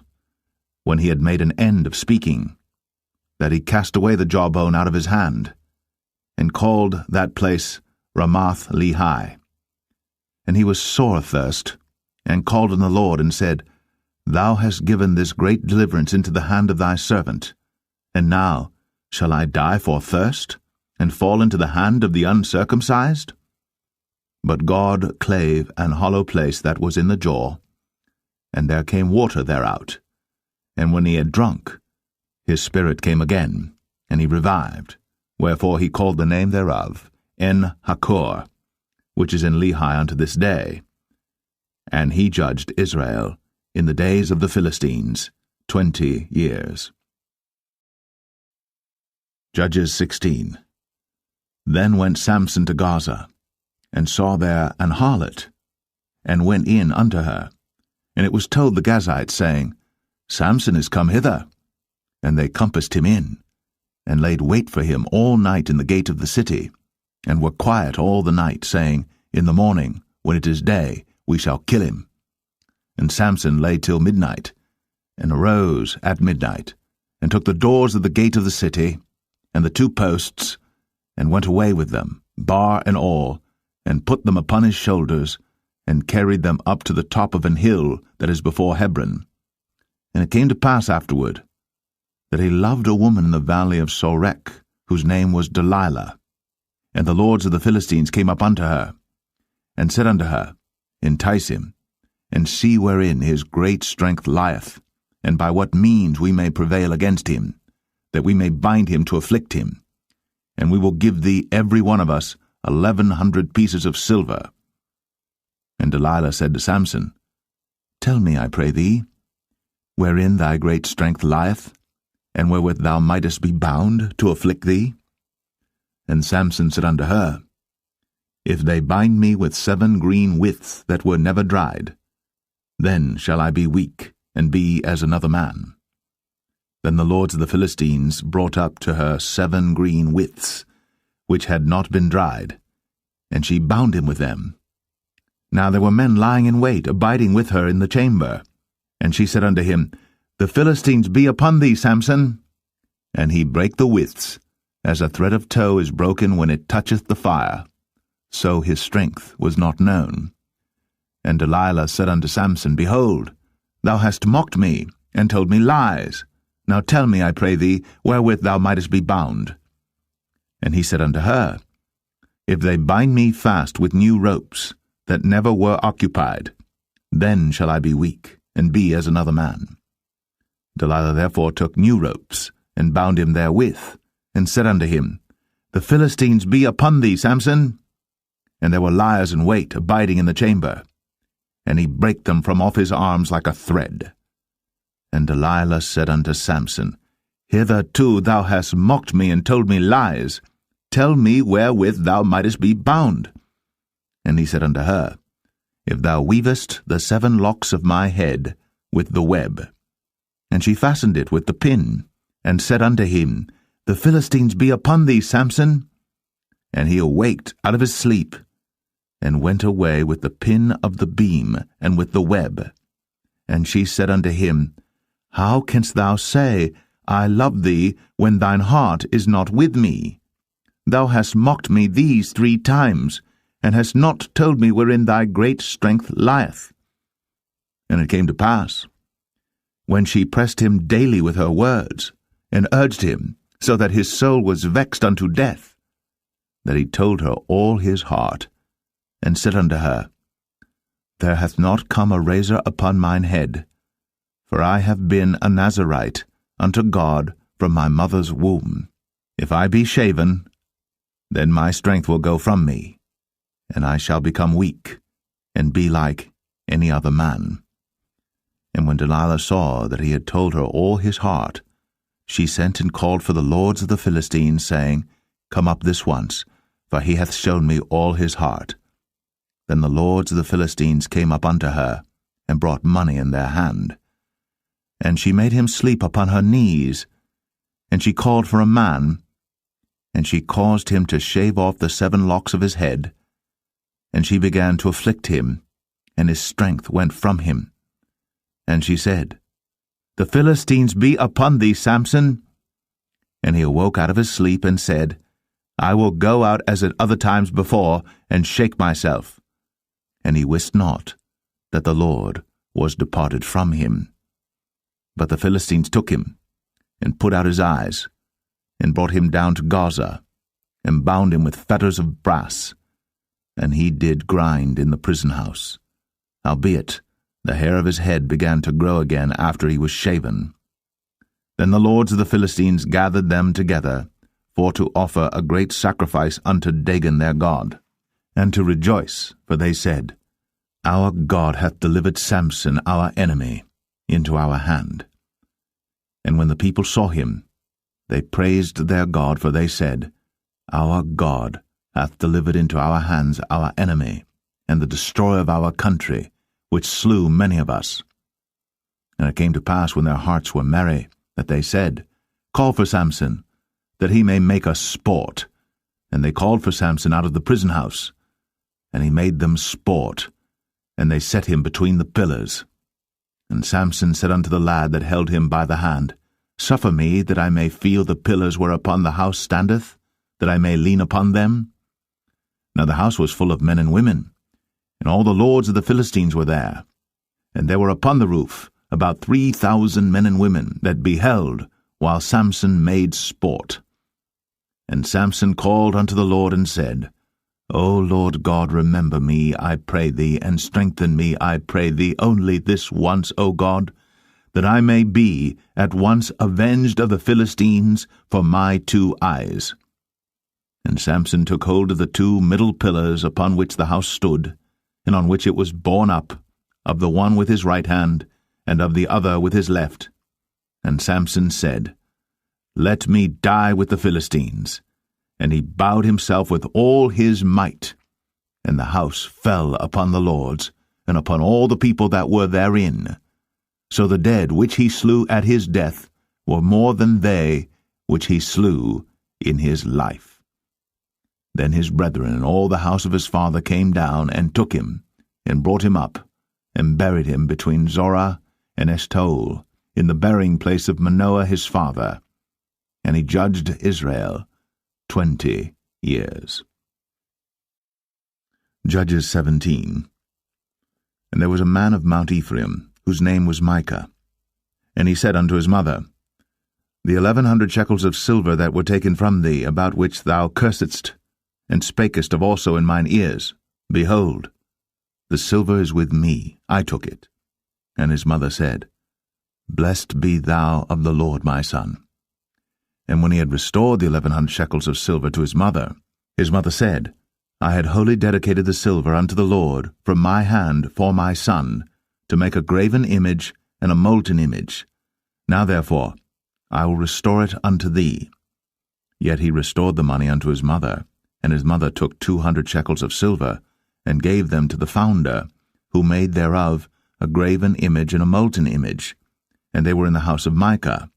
when he had made an end of speaking, that he cast away the jawbone out of his hand, and called that place Ramath Lehi. And he was sore athirst, and called on the Lord, and said, Thou hast given this great deliverance into the hand of thy servant, and now shall I die for thirst, and fall into the hand of the uncircumcised? But God clave an hollow place that was in the jaw, and there came water thereout. And when he had drunk, his spirit came again, and he revived, wherefore he called the name thereof En-Hakkore, which is in Lehi unto this day. And he judged Israel in the days of the Philistines 20 years. Judges 16. Then went Samson to Gaza, and saw there an harlot, and went in unto her. And it was told the Gazites, saying, Samson is come hither. And they compassed him in, and laid wait for him all night in the gate of the city, and were quiet all the night, saying, In the morning, when it is day, we shall kill him. And Samson lay till midnight, and arose at midnight, and took the doors of the gate of the city, and the 2 posts, and went away with them, bar and all, and put them upon his shoulders, and carried them up to the top of an hill that is before Hebron. And it came to pass afterward, that he loved a woman in the valley of Sorek, whose name was Delilah. And the lords of the Philistines came up unto her, and said unto her, Entice him, and see wherein his great strength lieth, and by what means we may prevail against him, that we may bind him to afflict him. And we will give thee every one of us 1,100 pieces of silver. And Delilah said to Samson, Tell me, I pray thee, wherein thy great strength lieth, and wherewith thou mightest be bound to afflict thee? And Samson said unto her, If they bind me with 7 green withs that were never dried, then shall I be weak, and be as another man. Then the lords of the Philistines brought up to her 7 green withs, which had not been dried, and she bound him with them. Now there were men lying in wait, abiding with her in the chamber. And she said unto him, The Philistines be upon thee, Samson. And he brake the withs, As a thread of tow is broken when it toucheth the fire, so his strength was not known. And Delilah said unto Samson, Behold, thou hast mocked me, and told me lies. Now tell me, I pray thee, wherewith thou mightest be bound. And he said unto her, If they bind me fast with new ropes, that never were occupied, then shall I be weak, and be as another man. Delilah therefore took new ropes, and bound him therewith, and said unto him, The Philistines be upon thee, Samson. And there were liers in wait abiding in the chamber, and he brake them from off his arms like a thread. And Delilah said unto Samson, Hitherto thou hast mocked me and told me lies. Tell me wherewith thou mightest be bound. And he said unto her, If thou weavest the 7 locks of my head with the web. And she fastened it with the pin, and said unto him, The Philistines be upon thee, Samson. And he awaked out of his sleep, and went away with the pin of the beam, and with the web. And she said unto him, How canst thou say, I love thee, when thine heart is not with me? Thou hast mocked me these 3 times, and hast not told me wherein thy great strength lieth. And it came to pass, when she pressed him daily with her words, and urged him, so that his soul was vexed unto death, that he told her all his heart, and said unto her, There hath not come a razor upon mine head, for I have been a Nazarite unto God from my mother's womb. If I be shaven, then my strength will go from me, and I shall become weak, and be like any other man. And when Delilah saw that he had told her all his heart, she sent and called for the lords of the Philistines, saying, Come up this once, for he hath shown me all his heart. Then the lords of the Philistines came up unto her, and brought money in their hand. And she made him sleep upon her knees, and she called for a man, and she caused him to shave off the 7 locks of his head, and she began to afflict him, and his strength went from him. And she said, The Philistines be upon thee, Samson. And he awoke out of his sleep, and said, I will go out as at other times before, and shake myself. And he wist not that the Lord was departed from him. But the Philistines took him, and put out his eyes, and brought him down to Gaza, and bound him with fetters of brass, and he did grind in the prison house. Howbeit, the hair of his head began to grow again after he was shaven. Then the lords of the Philistines gathered them together, for to offer a great sacrifice unto Dagon their god, and to rejoice, for they said, Our God hath delivered Samson our enemy into our hand. And when the people saw him, they praised their God, for they said, Our God hath delivered into our hands our enemy, and the destroyer of our country, which slew many of us. And it came to pass, when their hearts were merry, that they said, Call for Samson, that he may make us sport. And they called for Samson out of the prison house, and he made them sport, and they set him between the pillars. And Samson said unto the lad that held him by the hand, Suffer me that I may feel the pillars whereupon the house standeth, that I may lean upon them. Now the house was full of men and women, and all the lords of the Philistines were there. And there were upon the roof about 3,000 men and women that beheld while Samson made sport. And Samson called unto the Lord, and said, O Lord God, remember me, I pray thee, and strengthen me, I pray thee, only this once, O God, that I may be at once avenged of the Philistines for my 2 eyes. And Samson took hold of the 2 middle pillars upon which the house stood, and on which it was borne up, of the one with his right hand, and of the other with his left. And Samson said, Let me die with the Philistines. And he bowed himself with all his might. And the house fell upon the lords, and upon all the people that were therein. So the dead which he slew at his death were more than they which he slew in his life. Then his brethren and all the house of his father came down, and took him, and brought him up, and buried him between Zorah and Eshtaol, in the burying place of Manoah his father. And he judged Israel 20 years. Judges 17. And there was a man of Mount Ephraim, whose name was Micah. And he said unto his mother, The 1100 shekels of silver that were taken from thee, about which thou cursedst, and spakest of also in mine ears, behold, the silver is with me, I took it. And his mother said, Blessed be thou of the Lord, my son. And when he had restored the 1100 shekels of silver to his mother said, I had wholly dedicated the silver unto the Lord from my hand for my son, to make a graven image and a molten image. Now therefore I will restore it unto thee. Yet he restored the money unto his mother, and his mother took 200 shekels of silver, and gave them to the founder, who made thereof a graven image and a molten image, and they were in the house of Micah.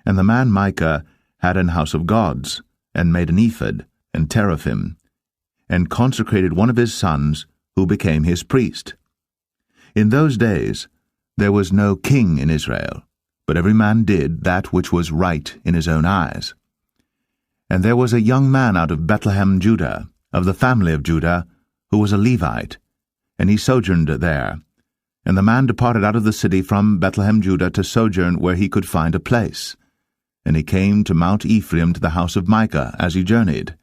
And the man Micah had an house of gods, and made an ephod, and teraphim, and consecrated one of his sons, who became his priest. In those days there was no king in Israel, but every man did that which was right in his own eyes. And there was a young man out of Bethlehem, Judah, of the family of Judah, who was a Levite, and he sojourned there. And the man departed out of the city from Bethlehem, Judah, to sojourn where he could find a place. And he came to Mount Ephraim to the house of Micah as he journeyed.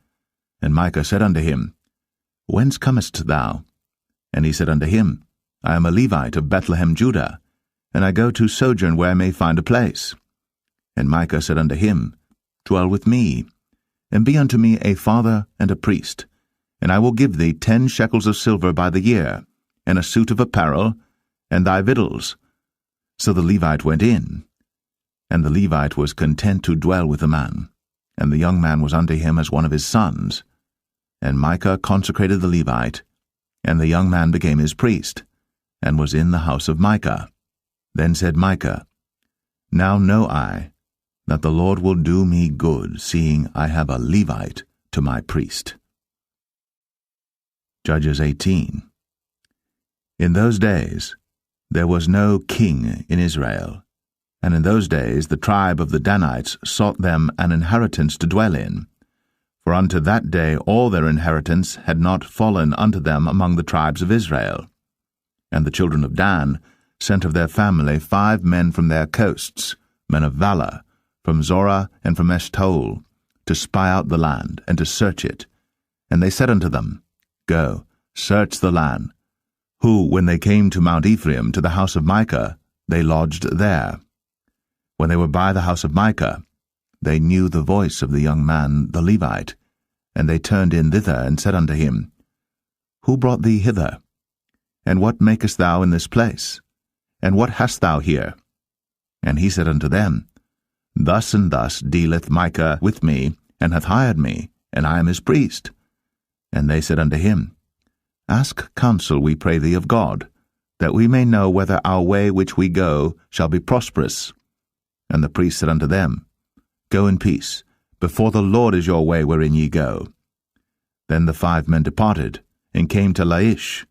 And Micah said unto him, Whence comest thou? And he said unto him, I am a Levite of Bethlehem, Judah, and I go to sojourn where I may find a place. And Micah said unto him, Dwell with me, and be unto me a father and a priest, and I will give thee 10 shekels of silver by the year, and a suit of apparel, and thy victuals. So the Levite went in. And the Levite was content to dwell with the man, and the young man was unto him as one of his sons. And Micah consecrated the Levite, and the young man became his priest, and was in the house of Micah. Then said Micah, Now know I that the Lord will do me good, seeing I have a Levite to my priest. Judges 18. In those days there was no king in Israel, and in those days the tribe of the Danites sought them an inheritance to dwell in. For unto that day all their inheritance had not fallen unto them among the tribes of Israel. And the children of Dan sent of their family 5 men from their coasts, men of valor, from Zorah and from Eshtaol, to spy out the land, and to search it. And they said unto them, Go, search the land. Who, when they came to Mount Ephraim, to the house of Micah, they lodged there. When they were by the house of Micah, they knew the voice of the young man the Levite, and they turned in thither, and said unto him, Who brought thee hither? And what makest thou in this place? And what hast thou here? And he said unto them, Thus and thus dealeth Micah with me, and hath hired me, and I am his priest. And they said unto him, Ask counsel, we pray thee, of God, that we may know whether our way which we go shall be prosperous. And the priest said unto them, Go in peace, before the Lord is your way wherein ye go. Then the 5 men departed, and came to Laish,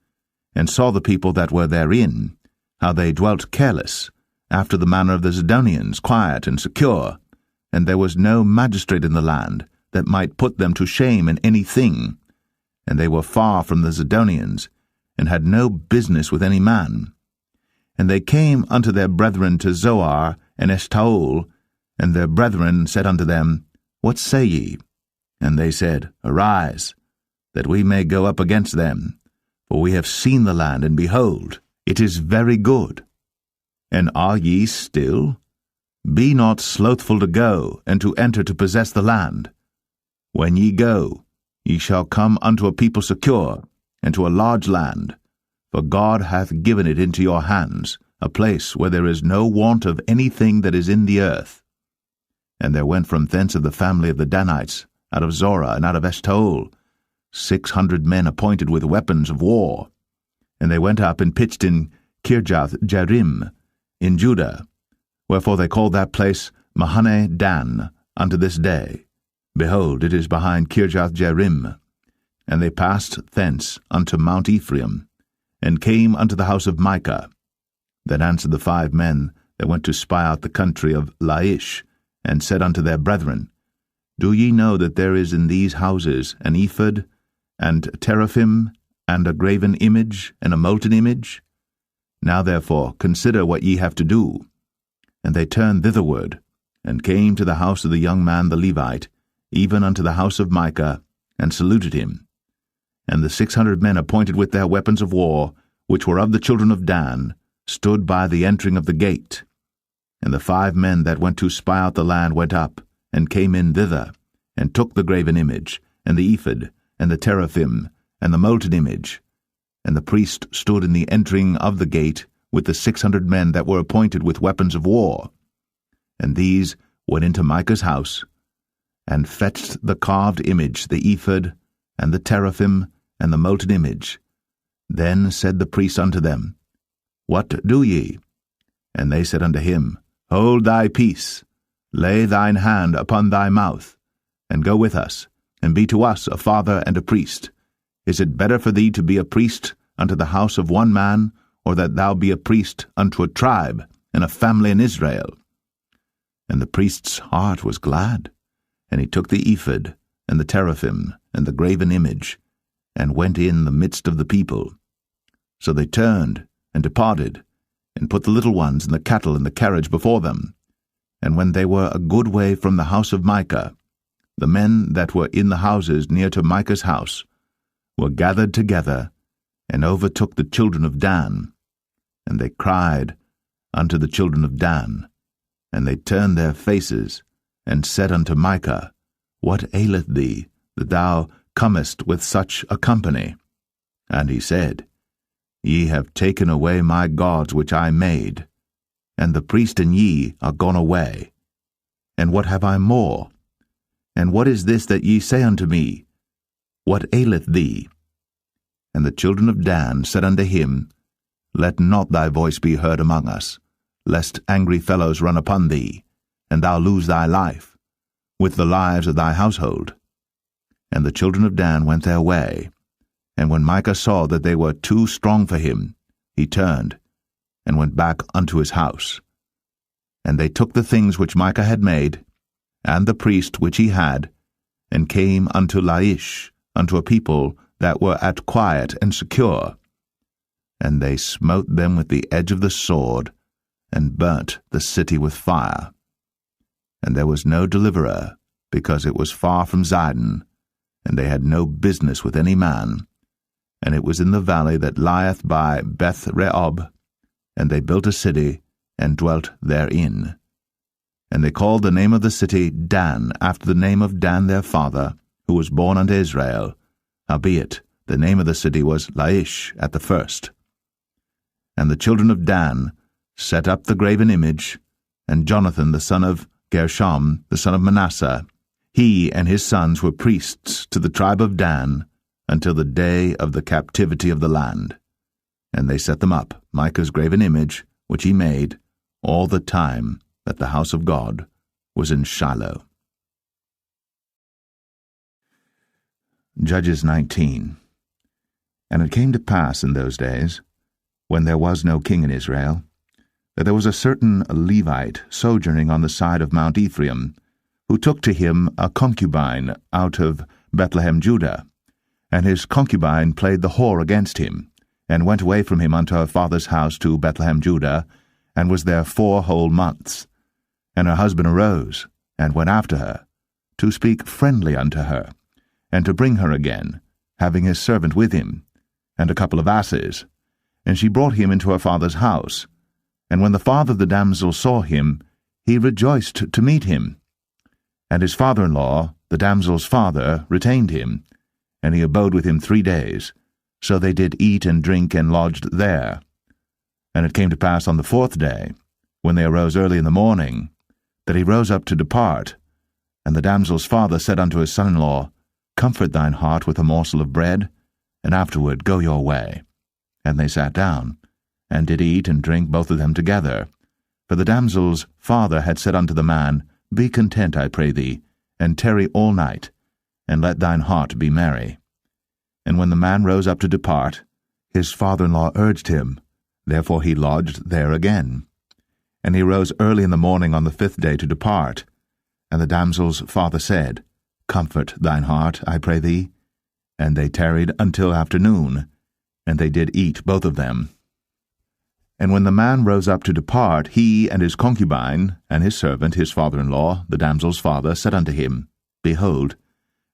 and saw the people that were therein, how they dwelt careless, after the manner of the Zidonians, quiet and secure, and there was no magistrate in the land that might put them to shame in any thing, and they were far from the Zidonians, and had no business with any man. And they came unto their brethren to Zoar and Eshtaol, and their brethren said unto them, What say ye? And they said, Arise, that we may go up against them, for we have seen the land, and behold, it is very good. And are ye still? Be not slothful to go, and to enter to possess the land. When ye go, ye shall come unto a people secure, and to a large land, for God hath given it into your hands, a place where there is no want of anything that is in the earth. And there went from thence of the family of the Danites, out of Zorah and out of Eshtaol, 600 men appointed with weapons of war. And they went up and pitched in Kirjath-jearim, in Judah, wherefore they called that place Mahane Dan unto this day. Behold, it is behind Kirjath-jearim. And they passed thence unto Mount Ephraim, and came unto the house of Micah. Then answered the 5 men that went to spy out the country of Laish, and said unto their brethren, Do ye know that there is in these houses an ephod, and teraphim, and a graven image, and a molten image? Now therefore consider what ye have to do. And they turned thitherward, and came to the house of the young man the Levite, even unto the house of Micah, and saluted him. And the 600 men appointed with their weapons of war, which were of the children of Dan, stood by the entering of the gate. And the 5 men that went to spy out the land went up, and came in thither, and took the graven image, and the ephod, and the teraphim, and the molten image. And the priest stood in the entering of the gate with the 600 men that were appointed with weapons of war. And these went into Micah's house, and fetched the carved image, the ephod, and the teraphim, and the molten image. Then said the priest unto them, What do ye? And they said unto him, Hold thy peace, lay thine hand upon thy mouth, and go with us, and be to us a father and a priest. Is it better for thee to be a priest unto the house of one man, or that thou be a priest unto a tribe and a family in Israel? And the priest's heart was glad, and he took the ephod, and the teraphim, and the graven image, and went in the midst of the people. So they turned, and departed, and put the little ones and the cattle in the carriage before them. And when they were a good way from the house of Micah, the men that were in the houses near to Micah's house were gathered together, and overtook the children of Dan. And they cried unto the children of Dan, and they turned their faces, and said unto Micah, What aileth thee, that thou comest with such a company? And he said, Ye have taken away my gods which I made, and the priest and ye are gone away. And what have I more? And what is this that ye say unto me? What aileth thee? And the children of Dan said unto him, Let not thy voice be heard among us, lest angry fellows run upon thee, and thou lose thy life, with the lives of thy household. And the children of Dan went their way. And when Micah saw that they were too strong for him, he turned, and went back unto his house. And they took the things which Micah had made, and the priest which he had, and came unto Laish, unto a people that were at quiet and secure. And they smote them with the edge of the sword, and burnt the city with fire. And there was no deliverer, because it was far from Zidon, and they had no business with any man. And it was in the valley that lieth by Beth-rehob, and they built a city, and dwelt therein. And they called the name of the city Dan, after the name of Dan their father, who was born unto Israel. Howbeit, the name of the city was Laish at the first. And the children of Dan set up the graven image, and Jonathan the son of Gershom, the son of Manasseh, he and his sons were priests to the tribe of Dan, until the day of the captivity of the land. And they set them up, Micah's graven image, which he made, all the time that the house of God was in Shiloh. Judges 19. And it came to pass in those days, when there was no king in Israel, that there was a certain Levite sojourning on the side of Mount Ephraim, who took to him a concubine out of Bethlehem Judah. And his concubine played the whore against him, and went away from him unto her father's house to Bethlehem Judah, and was there 4 whole months. And her husband arose, and went after her, to speak friendly unto her, and to bring her again, having his servant with him, and a couple of asses. And she brought him into her father's house. And when the father of the damsel saw him, he rejoiced to meet him. And his father-in-law, the damsel's father, retained him, and he abode with him 3 days. So they did eat and drink and lodged there. And it came to pass on the 4th day, when they arose early in the morning, that he rose up to depart. And the damsel's father said unto his son-in-law, Comfort thine heart with a morsel of bread, and afterward go your way. And they sat down, and did eat and drink both of them together. For the damsel's father had said unto the man, Be content, I pray thee, and tarry all night, and let thine heart be merry. And when the man rose up to depart, his father-in-law urged him, therefore he lodged there again. And he rose early in the morning on the 5th day to depart. And the damsel's father said, Comfort thine heart, I pray thee. And they tarried until afternoon, and they did eat both of them. And when the man rose up to depart, he and his concubine, and his servant, his father-in-law, the damsel's father, said unto him, Behold,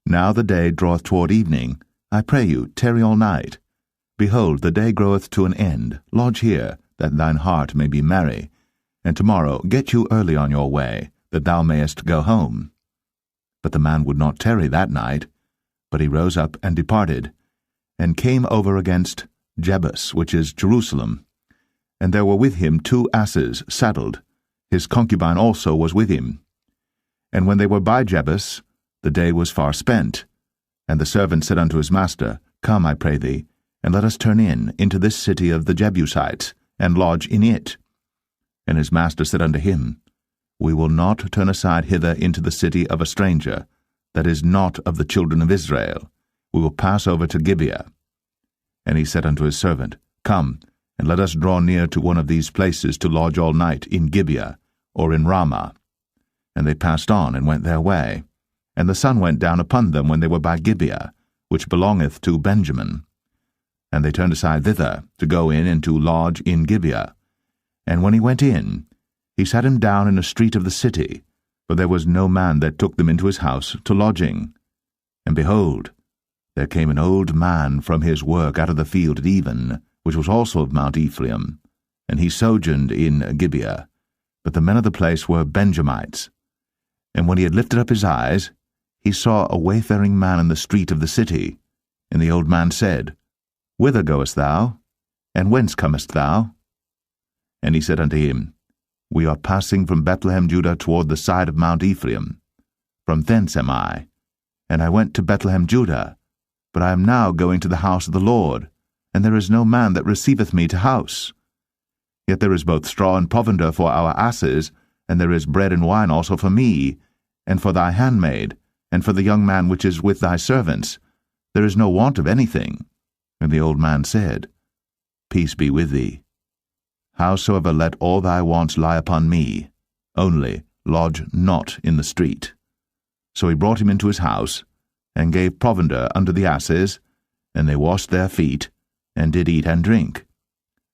now the day draweth toward evening. I pray you, tarry all night. Behold, the day groweth to an end. Lodge here, that thine heart may be merry. And tomorrow get you early on your way, that thou mayest go home. But the man would not tarry that night, but he rose up and departed, and came over against Jebus, which is Jerusalem. And there were with him 2 asses saddled. His concubine also was with him. And when they were by Jebus, the day was far spent. And the servant said unto his master, Come, I pray thee, and let us turn into this city of the Jebusites, and lodge in it. And his master said unto him, We will not turn aside hither into the city of a stranger, that is not of the children of Israel. We will pass over to Gibeah. And he said unto his servant, Come, and let us draw near to one of these places to lodge all night in Gibeah, or in Ramah. And they passed on, and went their way. And the sun went down upon them when they were by Gibeah, which belongeth to Benjamin. And they turned aside thither, to go in and to lodge in Gibeah. And when he went in, he sat him down in a street of the city, for there was no man that took them into his house to lodging. And behold, there came an old man from his work out of the field at even, which was also of Mount Ephraim, and he sojourned in Gibeah. But the men of the place were Benjamites. And when he had lifted up his eyes, he saw a wayfaring man in the street of the city. And the old man said, Whither goest thou? And whence comest thou? And he said unto him, We are passing from Bethlehem, Judah, toward the side of Mount Ephraim. From thence am I. And I went to Bethlehem, Judah, but I am now going to the house of the Lord, and there is no man that receiveth me to house. Yet there is both straw and provender for our asses, and there is bread and wine also for me, and for thy handmaid, and for the young man which is with thy servants. There is no want of anything. And the old man said, Peace be with thee. Howsoever let all thy wants lie upon me, only lodge not in the street. So he brought him into his house, and gave provender unto the asses, and they washed their feet, and did eat and drink.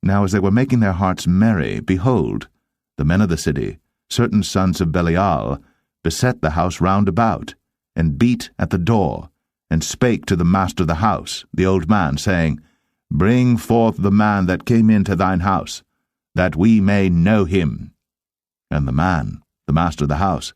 Now as they were making their hearts merry, behold, the men of the city, certain sons of Belial, beset the house round about, and beat at the door, and spake to the master of the house, the old man, saying, Bring forth the man that came into thine house, that we may know him. And the man, the master of the house,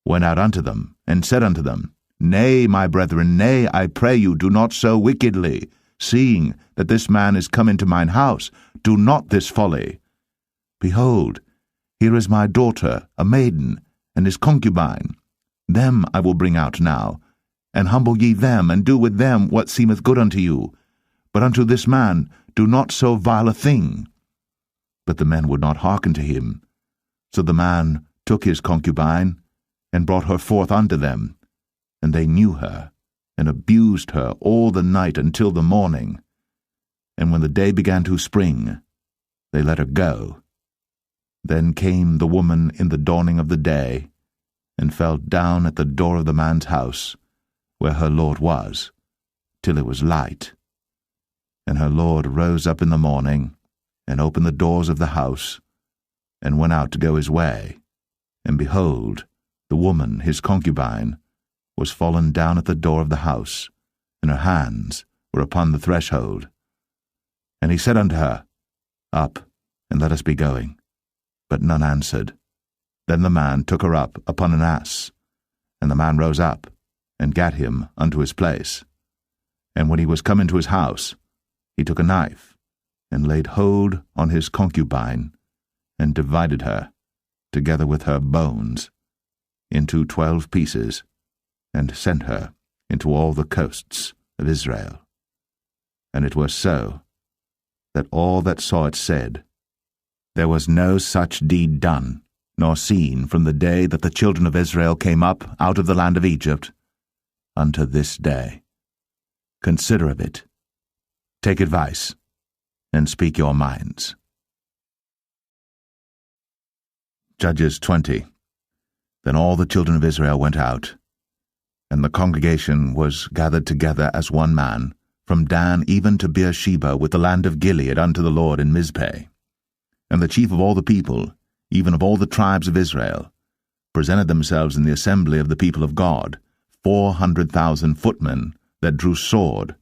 went out unto them, and said unto them, Nay, my brethren, nay, I pray you, do not so wickedly. Seeing that this man is come into mine house, do not this folly. Behold, here is my daughter, a maiden, and his concubine. Them I will bring out now, and humble ye them, and do with them what seemeth good unto you. But unto this man do not so vile a thing. But the men would not hearken to him. So the man took his concubine, and brought her forth unto them. And they knew her, and abused her all the night until the morning. And when the day began to spring, they let her go. Then came the woman in the dawning of the day, and fell down at the door of the man's house, where her lord was, till it was light. And her lord rose up in the morning, and opened the doors of the house, and went out to go his way. And behold, the woman, his concubine, was fallen down at the door of the house, and her hands were upon the threshold. And he said unto her, Up, and let us be going. But none answered. Then the man took her up upon an ass, and the man rose up, and gat him unto his place. And when he was come into his house, he took a knife, and laid hold on his concubine, and divided her, together with her bones, into 12 pieces, and sent her into all the coasts of Israel. And it was so, that all that saw it said, There was no such deed done, nor seen from the day that the children of Israel came up out of the land of Egypt, unto this day. Consider of it, take advice, and speak your minds. Judges 20. Then all the children of Israel went out, And the congregation was gathered together as one man, from Dan even to Beersheba with the land of Gilead unto the Lord in Mizpeh. And the chief of all the people, even of all the tribes of Israel, presented themselves in the assembly of the people of God, 400,000 footmen that drew sword.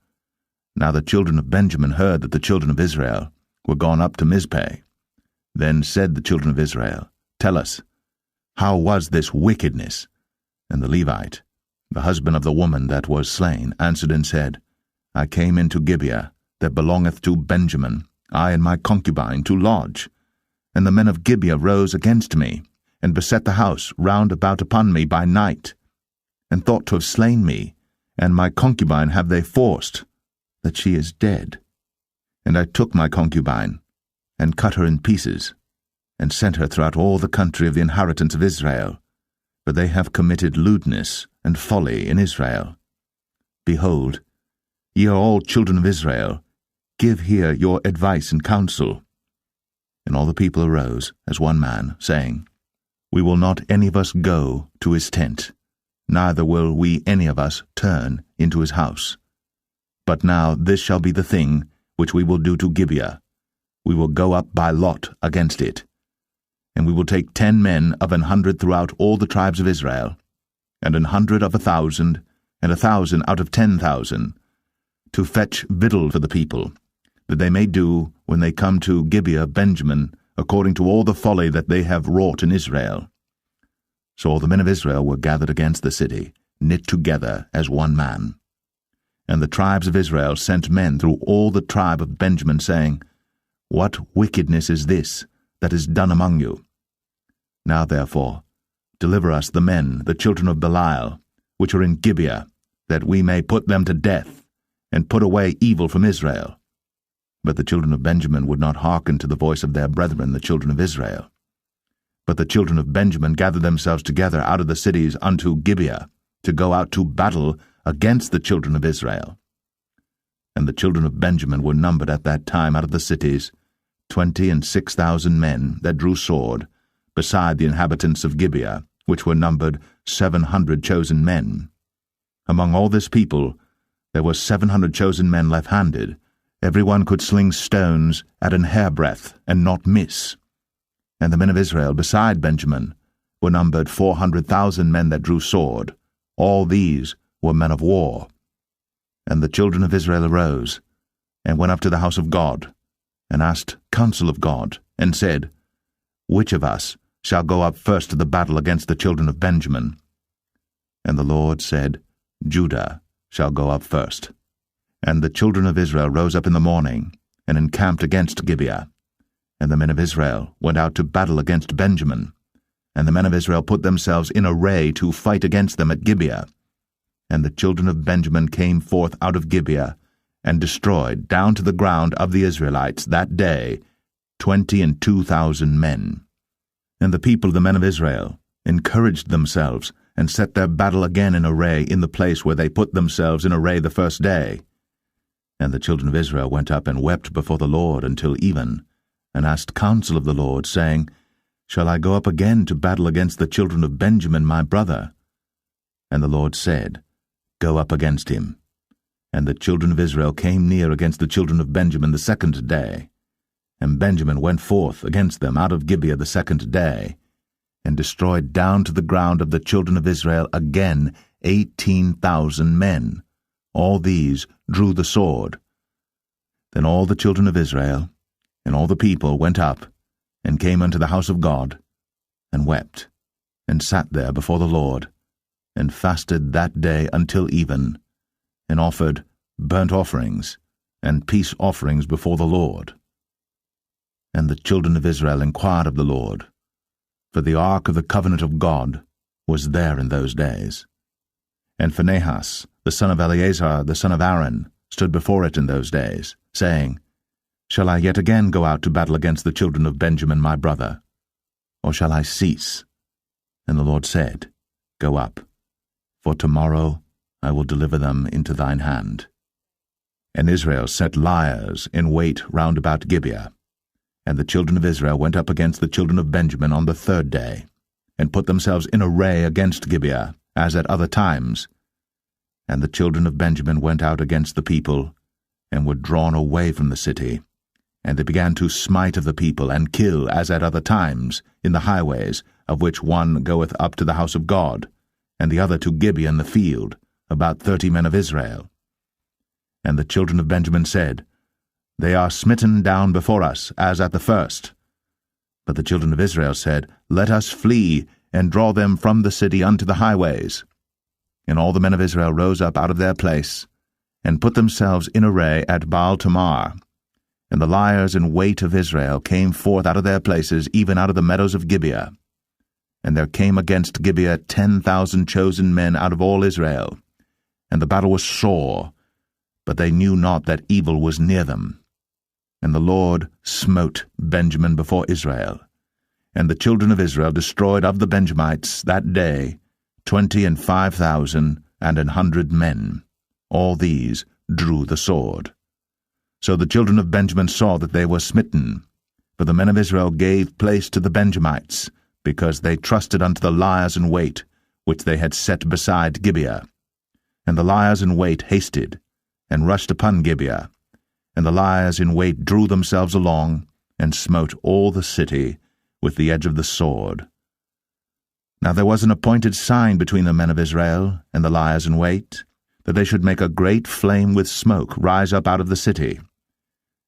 Now the children of Benjamin heard that the children of Israel were gone up to Mizpeh. Then said the children of Israel, Tell us, how was this wickedness? And the Levite, the husband of the woman that was slain, answered and said, I came into Gibeah, that belongeth to Benjamin, I and my concubine, to lodge. And the men of Gibeah rose against me, and beset the house round about upon me by night, and thought to have slain me, and my concubine have they forced, that she is dead. And I took my concubine, and cut her in pieces, and sent her throughout all the country of the inheritance of Israel, for they have committed lewdness and folly in Israel. Behold, ye are all children of Israel, give here your advice and counsel. And all the people arose as one man, saying, We will not any of us go to his tent, neither will we any of us turn into his house. But now this shall be the thing which we will do to Gibeah. We will go up by lot against it. And we will take 10 men of 100 throughout all the tribes of Israel, and 100 of 1,000, and 1,000 out of 10,000, to fetch victual for the people, that they may do, when they come to Gibeah Benjamin, according to all the folly that they have wrought in Israel. So all the men of Israel were gathered against the city, knit together as one man. And the tribes of Israel sent men through all the tribe of Benjamin, saying, What wickedness is this that is done among you? Now therefore, deliver us the men, the children of Belial, which are in Gibeah, that we may put them to death, and put away evil from Israel. But the children of Benjamin would not hearken to the voice of their brethren, the children of Israel. But the children of Benjamin gathered themselves together out of the cities unto Gibeah, to go out to battle against the children of Israel. And the children of Benjamin were numbered at that time out of the cities 26,000 men that drew sword, beside the inhabitants of Gibeah, which were numbered 700 chosen men. Among all this people there were 700 chosen men left-handed. Every one could sling stones at an hairbreadth, and not miss. And the men of Israel beside Benjamin were numbered 400,000 men that drew sword. All these were men of war. And the children of Israel arose, and went up to the house of God, and asked counsel of God, and said, Which of us shall go up first to the battle against the children of Benjamin? And the Lord said, Judah shall go up first. And the children of Israel rose up in the morning, and encamped against Gibeah. And the men of Israel went out to battle against Benjamin. And the men of Israel put themselves in array to fight against them at Gibeah. And the children of Benjamin came forth out of Gibeah, and destroyed down to the ground of the Israelites that day 22,000 men. And the people of the men of Israel encouraged themselves, and set their battle again in array in the place where they put themselves in array the first day. And the children of Israel went up and wept before the Lord until even, and asked counsel of the Lord, saying, Shall I go up again to battle against the children of Benjamin my brother? And the Lord said, Go up against him. And the children of Israel came near against the children of Benjamin the second day. And Benjamin went forth against them out of Gibeah the second day, and destroyed down to the ground of the children of Israel again 18,000 men. All these drew the sword. Then all the children of Israel and all the people went up, and came unto the house of God, and wept, and sat there before the Lord, and fasted that day until even, and offered burnt offerings and peace offerings before the Lord. And the children of Israel inquired of the Lord, for the ark of the covenant of God was there in those days. And Phinehas, the son of Eleazar, the son of Aaron, stood before it in those days, saying, Shall I yet again go out to battle against the children of Benjamin my brother? Or shall I cease? And the Lord said, Go up, for tomorrow I will deliver them into thine hand. And Israel set liers in wait round about Gibeah. And the children of Israel went up against the children of Benjamin on the third day, and put themselves in array against Gibeah, as at other times, And the children of Benjamin went out against the people, and were drawn away from the city. And they began to smite of the people, and kill, as at other times, in the highways, of which one goeth up to the house of God, and the other to Gibeah in the field, about 30 men of Israel. And the children of Benjamin said, They are smitten down before us, as at the first. But the children of Israel said, Let us flee, and draw them from the city unto the highways. And all the men of Israel rose up out of their place, and put themselves in array at Baal Tamar. And the liers in wait of Israel came forth out of their places, even out of the meadows of Gibeah. And there came against Gibeah 10,000 chosen men out of all Israel. And the battle was sore, but they knew not that evil was near them. And the Lord smote Benjamin before Israel. And the children of Israel destroyed of the Benjamites that day 25,100 men. All these drew the sword. So the children of Benjamin saw that they were smitten. For the men of Israel gave place to the Benjamites, because they trusted unto the liers in wait, which they had set beside Gibeah. And the liers in wait hasted, and rushed upon Gibeah. And the liers in wait drew themselves along, and smote all the city with the edge of the sword. Now there was an appointed sign between the men of Israel and the liers in wait, that they should make a great flame with smoke rise up out of the city.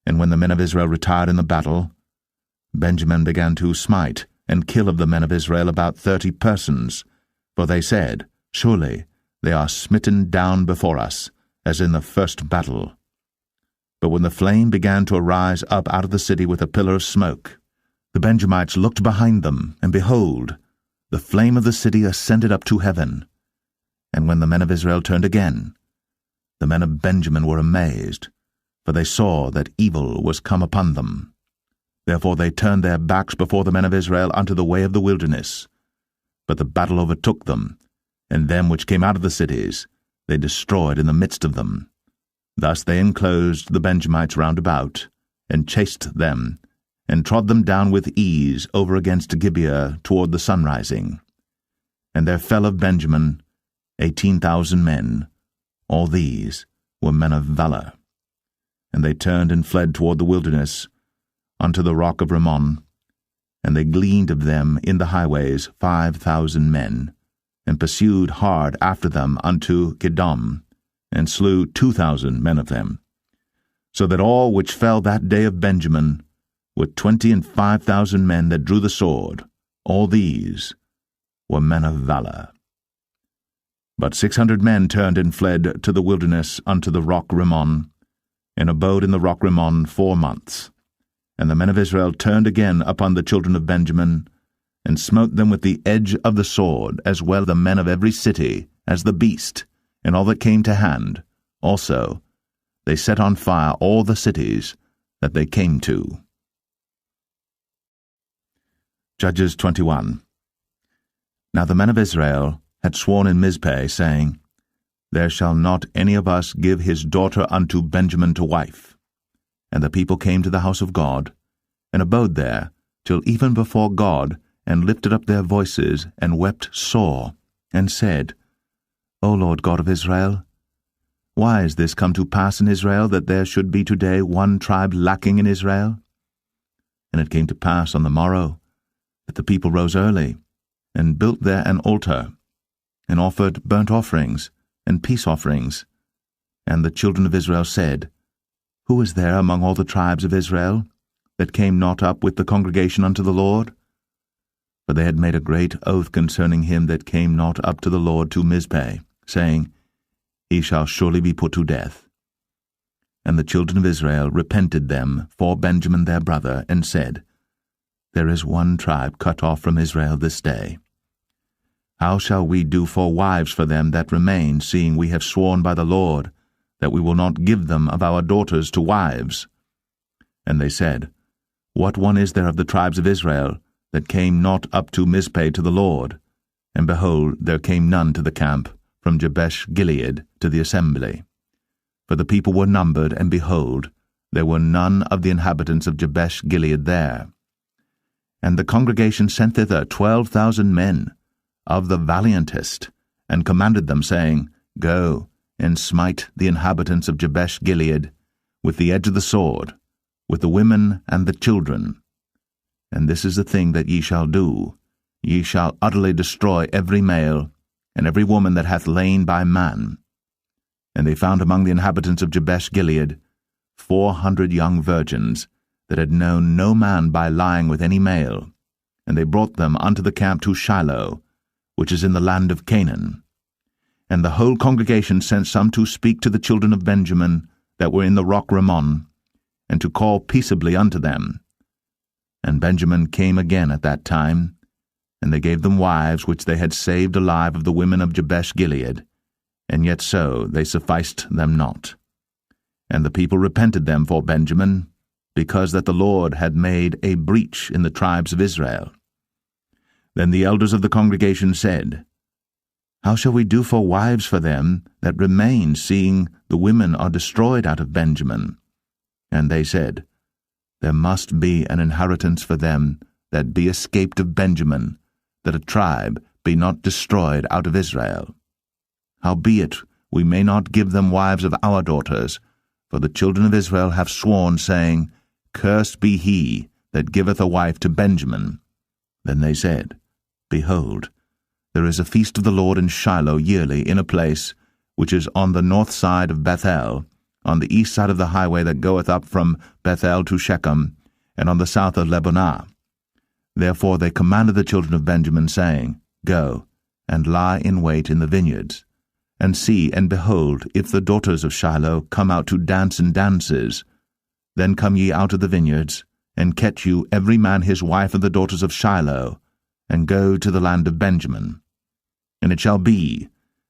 And when the men of Israel retired in the battle, Benjamin began to smite and kill of the men of Israel about 30 persons, for they said, Surely they are smitten down before us, as in the first battle. But when the flame began to arise up out of the city with a pillar of smoke, the Benjamites looked behind them, and behold, the flame of the city ascended up to heaven. And when the men of Israel turned again, the men of Benjamin were amazed, for they saw that evil was come upon them. Therefore they turned their backs before the men of Israel unto the way of the wilderness. But the battle overtook them, and them which came out of the cities they destroyed in the midst of them. Thus they enclosed the Benjamites round about, and chased them, and trod them down with ease over against Gibeah toward the sunrising. And there fell of Benjamin 18,000 men. All these were men of valor. And they turned and fled toward the wilderness, unto the rock of Rimmon. And they gleaned of them in the highways 5,000 men, and pursued hard after them unto Kidom, and slew 2,000 men of them. So that all which fell that day of Benjamin were 25,000 men that drew the sword. All these were men of valor. But 600 men turned and fled to the wilderness unto the rock Rimmon, and abode in the rock Rimmon 4 months. And the men of Israel turned again upon the children of Benjamin, and smote them with the edge of the sword, as well the men of every city as the beast, and all that came to hand. Also they set on fire all the cities that they came to. Judges 21. Now the men of Israel had sworn in Mizpeh, saying, There shall not any of us give his daughter unto Benjamin to wife. And the people came to the house of God, and abode there till even before God, and lifted up their voices, and wept sore, and said, O Lord God of Israel, why is this come to pass in Israel, that there should be today one tribe lacking in Israel? And it came to pass on the morrow, that the people rose early, and built there an altar, and offered burnt offerings and peace offerings. And the children of Israel said, Who is there among all the tribes of Israel that came not up with the congregation unto the Lord? For they had made a great oath concerning him that came not up to the Lord to Mizpeh, saying, He shall surely be put to death. And the children of Israel repented them for Benjamin their brother, and said, There is one tribe cut off from Israel this day. How shall we do for wives for them that remain, seeing we have sworn by the Lord that we will not give them of our daughters to wives? And they said, What one is there of the tribes of Israel that came not up to Mizpeh to the Lord? And behold, there came none to the camp from Jabesh Gilead to the assembly. For the people were numbered, and behold, there were none of the inhabitants of Jabesh Gilead there. And the congregation sent thither 12,000 men, of the valiantest, and commanded them, saying, Go, and smite the inhabitants of Jabesh-Gilead with the edge of the sword, with the women and the children. And this is the thing that ye shall do. Ye shall utterly destroy every male, and every woman that hath lain by man. And they found among the inhabitants of Jabesh-Gilead 400 young virgins, that had known no man by lying with any male, and they brought them unto the camp to Shiloh, which is in the land of Canaan. And the whole congregation sent some to speak to the children of Benjamin that were in the rock Rimmon, and to call peaceably unto them. And Benjamin came again at that time, and they gave them wives which they had saved alive of the women of Jabesh-Gilead, and yet so they sufficed them not. And the people repented them for Benjamin, because that the Lord had made a breach in the tribes of Israel. Then the elders of the congregation said, How shall we do for wives for them that remain, seeing the women are destroyed out of Benjamin? And they said, There must be an inheritance for them that be escaped of Benjamin, that a tribe be not destroyed out of Israel. Howbeit we may not give them wives of our daughters, for the children of Israel have sworn, saying, Cursed be he that giveth a wife to Benjamin. Then they said, Behold, there is a feast of the Lord in Shiloh yearly in a place which is on the north side of Bethel, on the east side of the highway that goeth up from Bethel to Shechem, and on the south of Lebonah. Therefore they commanded the children of Benjamin, saying, Go, and lie in wait in the vineyards, and see, and behold, if the daughters of Shiloh come out to dance in dances, then come ye out of the vineyards, and catch you every man his wife of the daughters of Shiloh, and go to the land of Benjamin. And it shall be,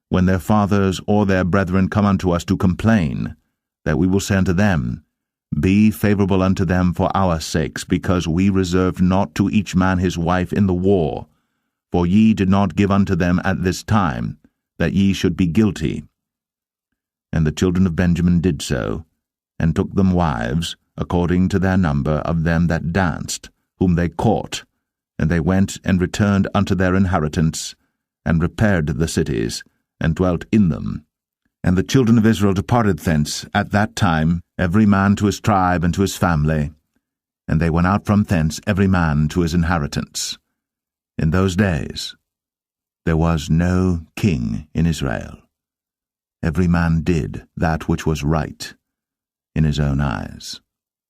when their fathers or their brethren come unto us to complain, that we will say unto them, Be favorable unto them for our sakes, because we reserved not to each man his wife in the war, for ye did not give unto them at this time, that ye should be guilty. And the children of Benjamin did so, and took them wives, according to their number of them that danced, whom they caught, and they went and returned unto their inheritance, and repaired the cities, and dwelt in them. And the children of Israel departed thence at that time, every man to his tribe and to his family, and they went out from thence every man to his inheritance. In those days there was no king in Israel. Every man did that which was right in his own eyes.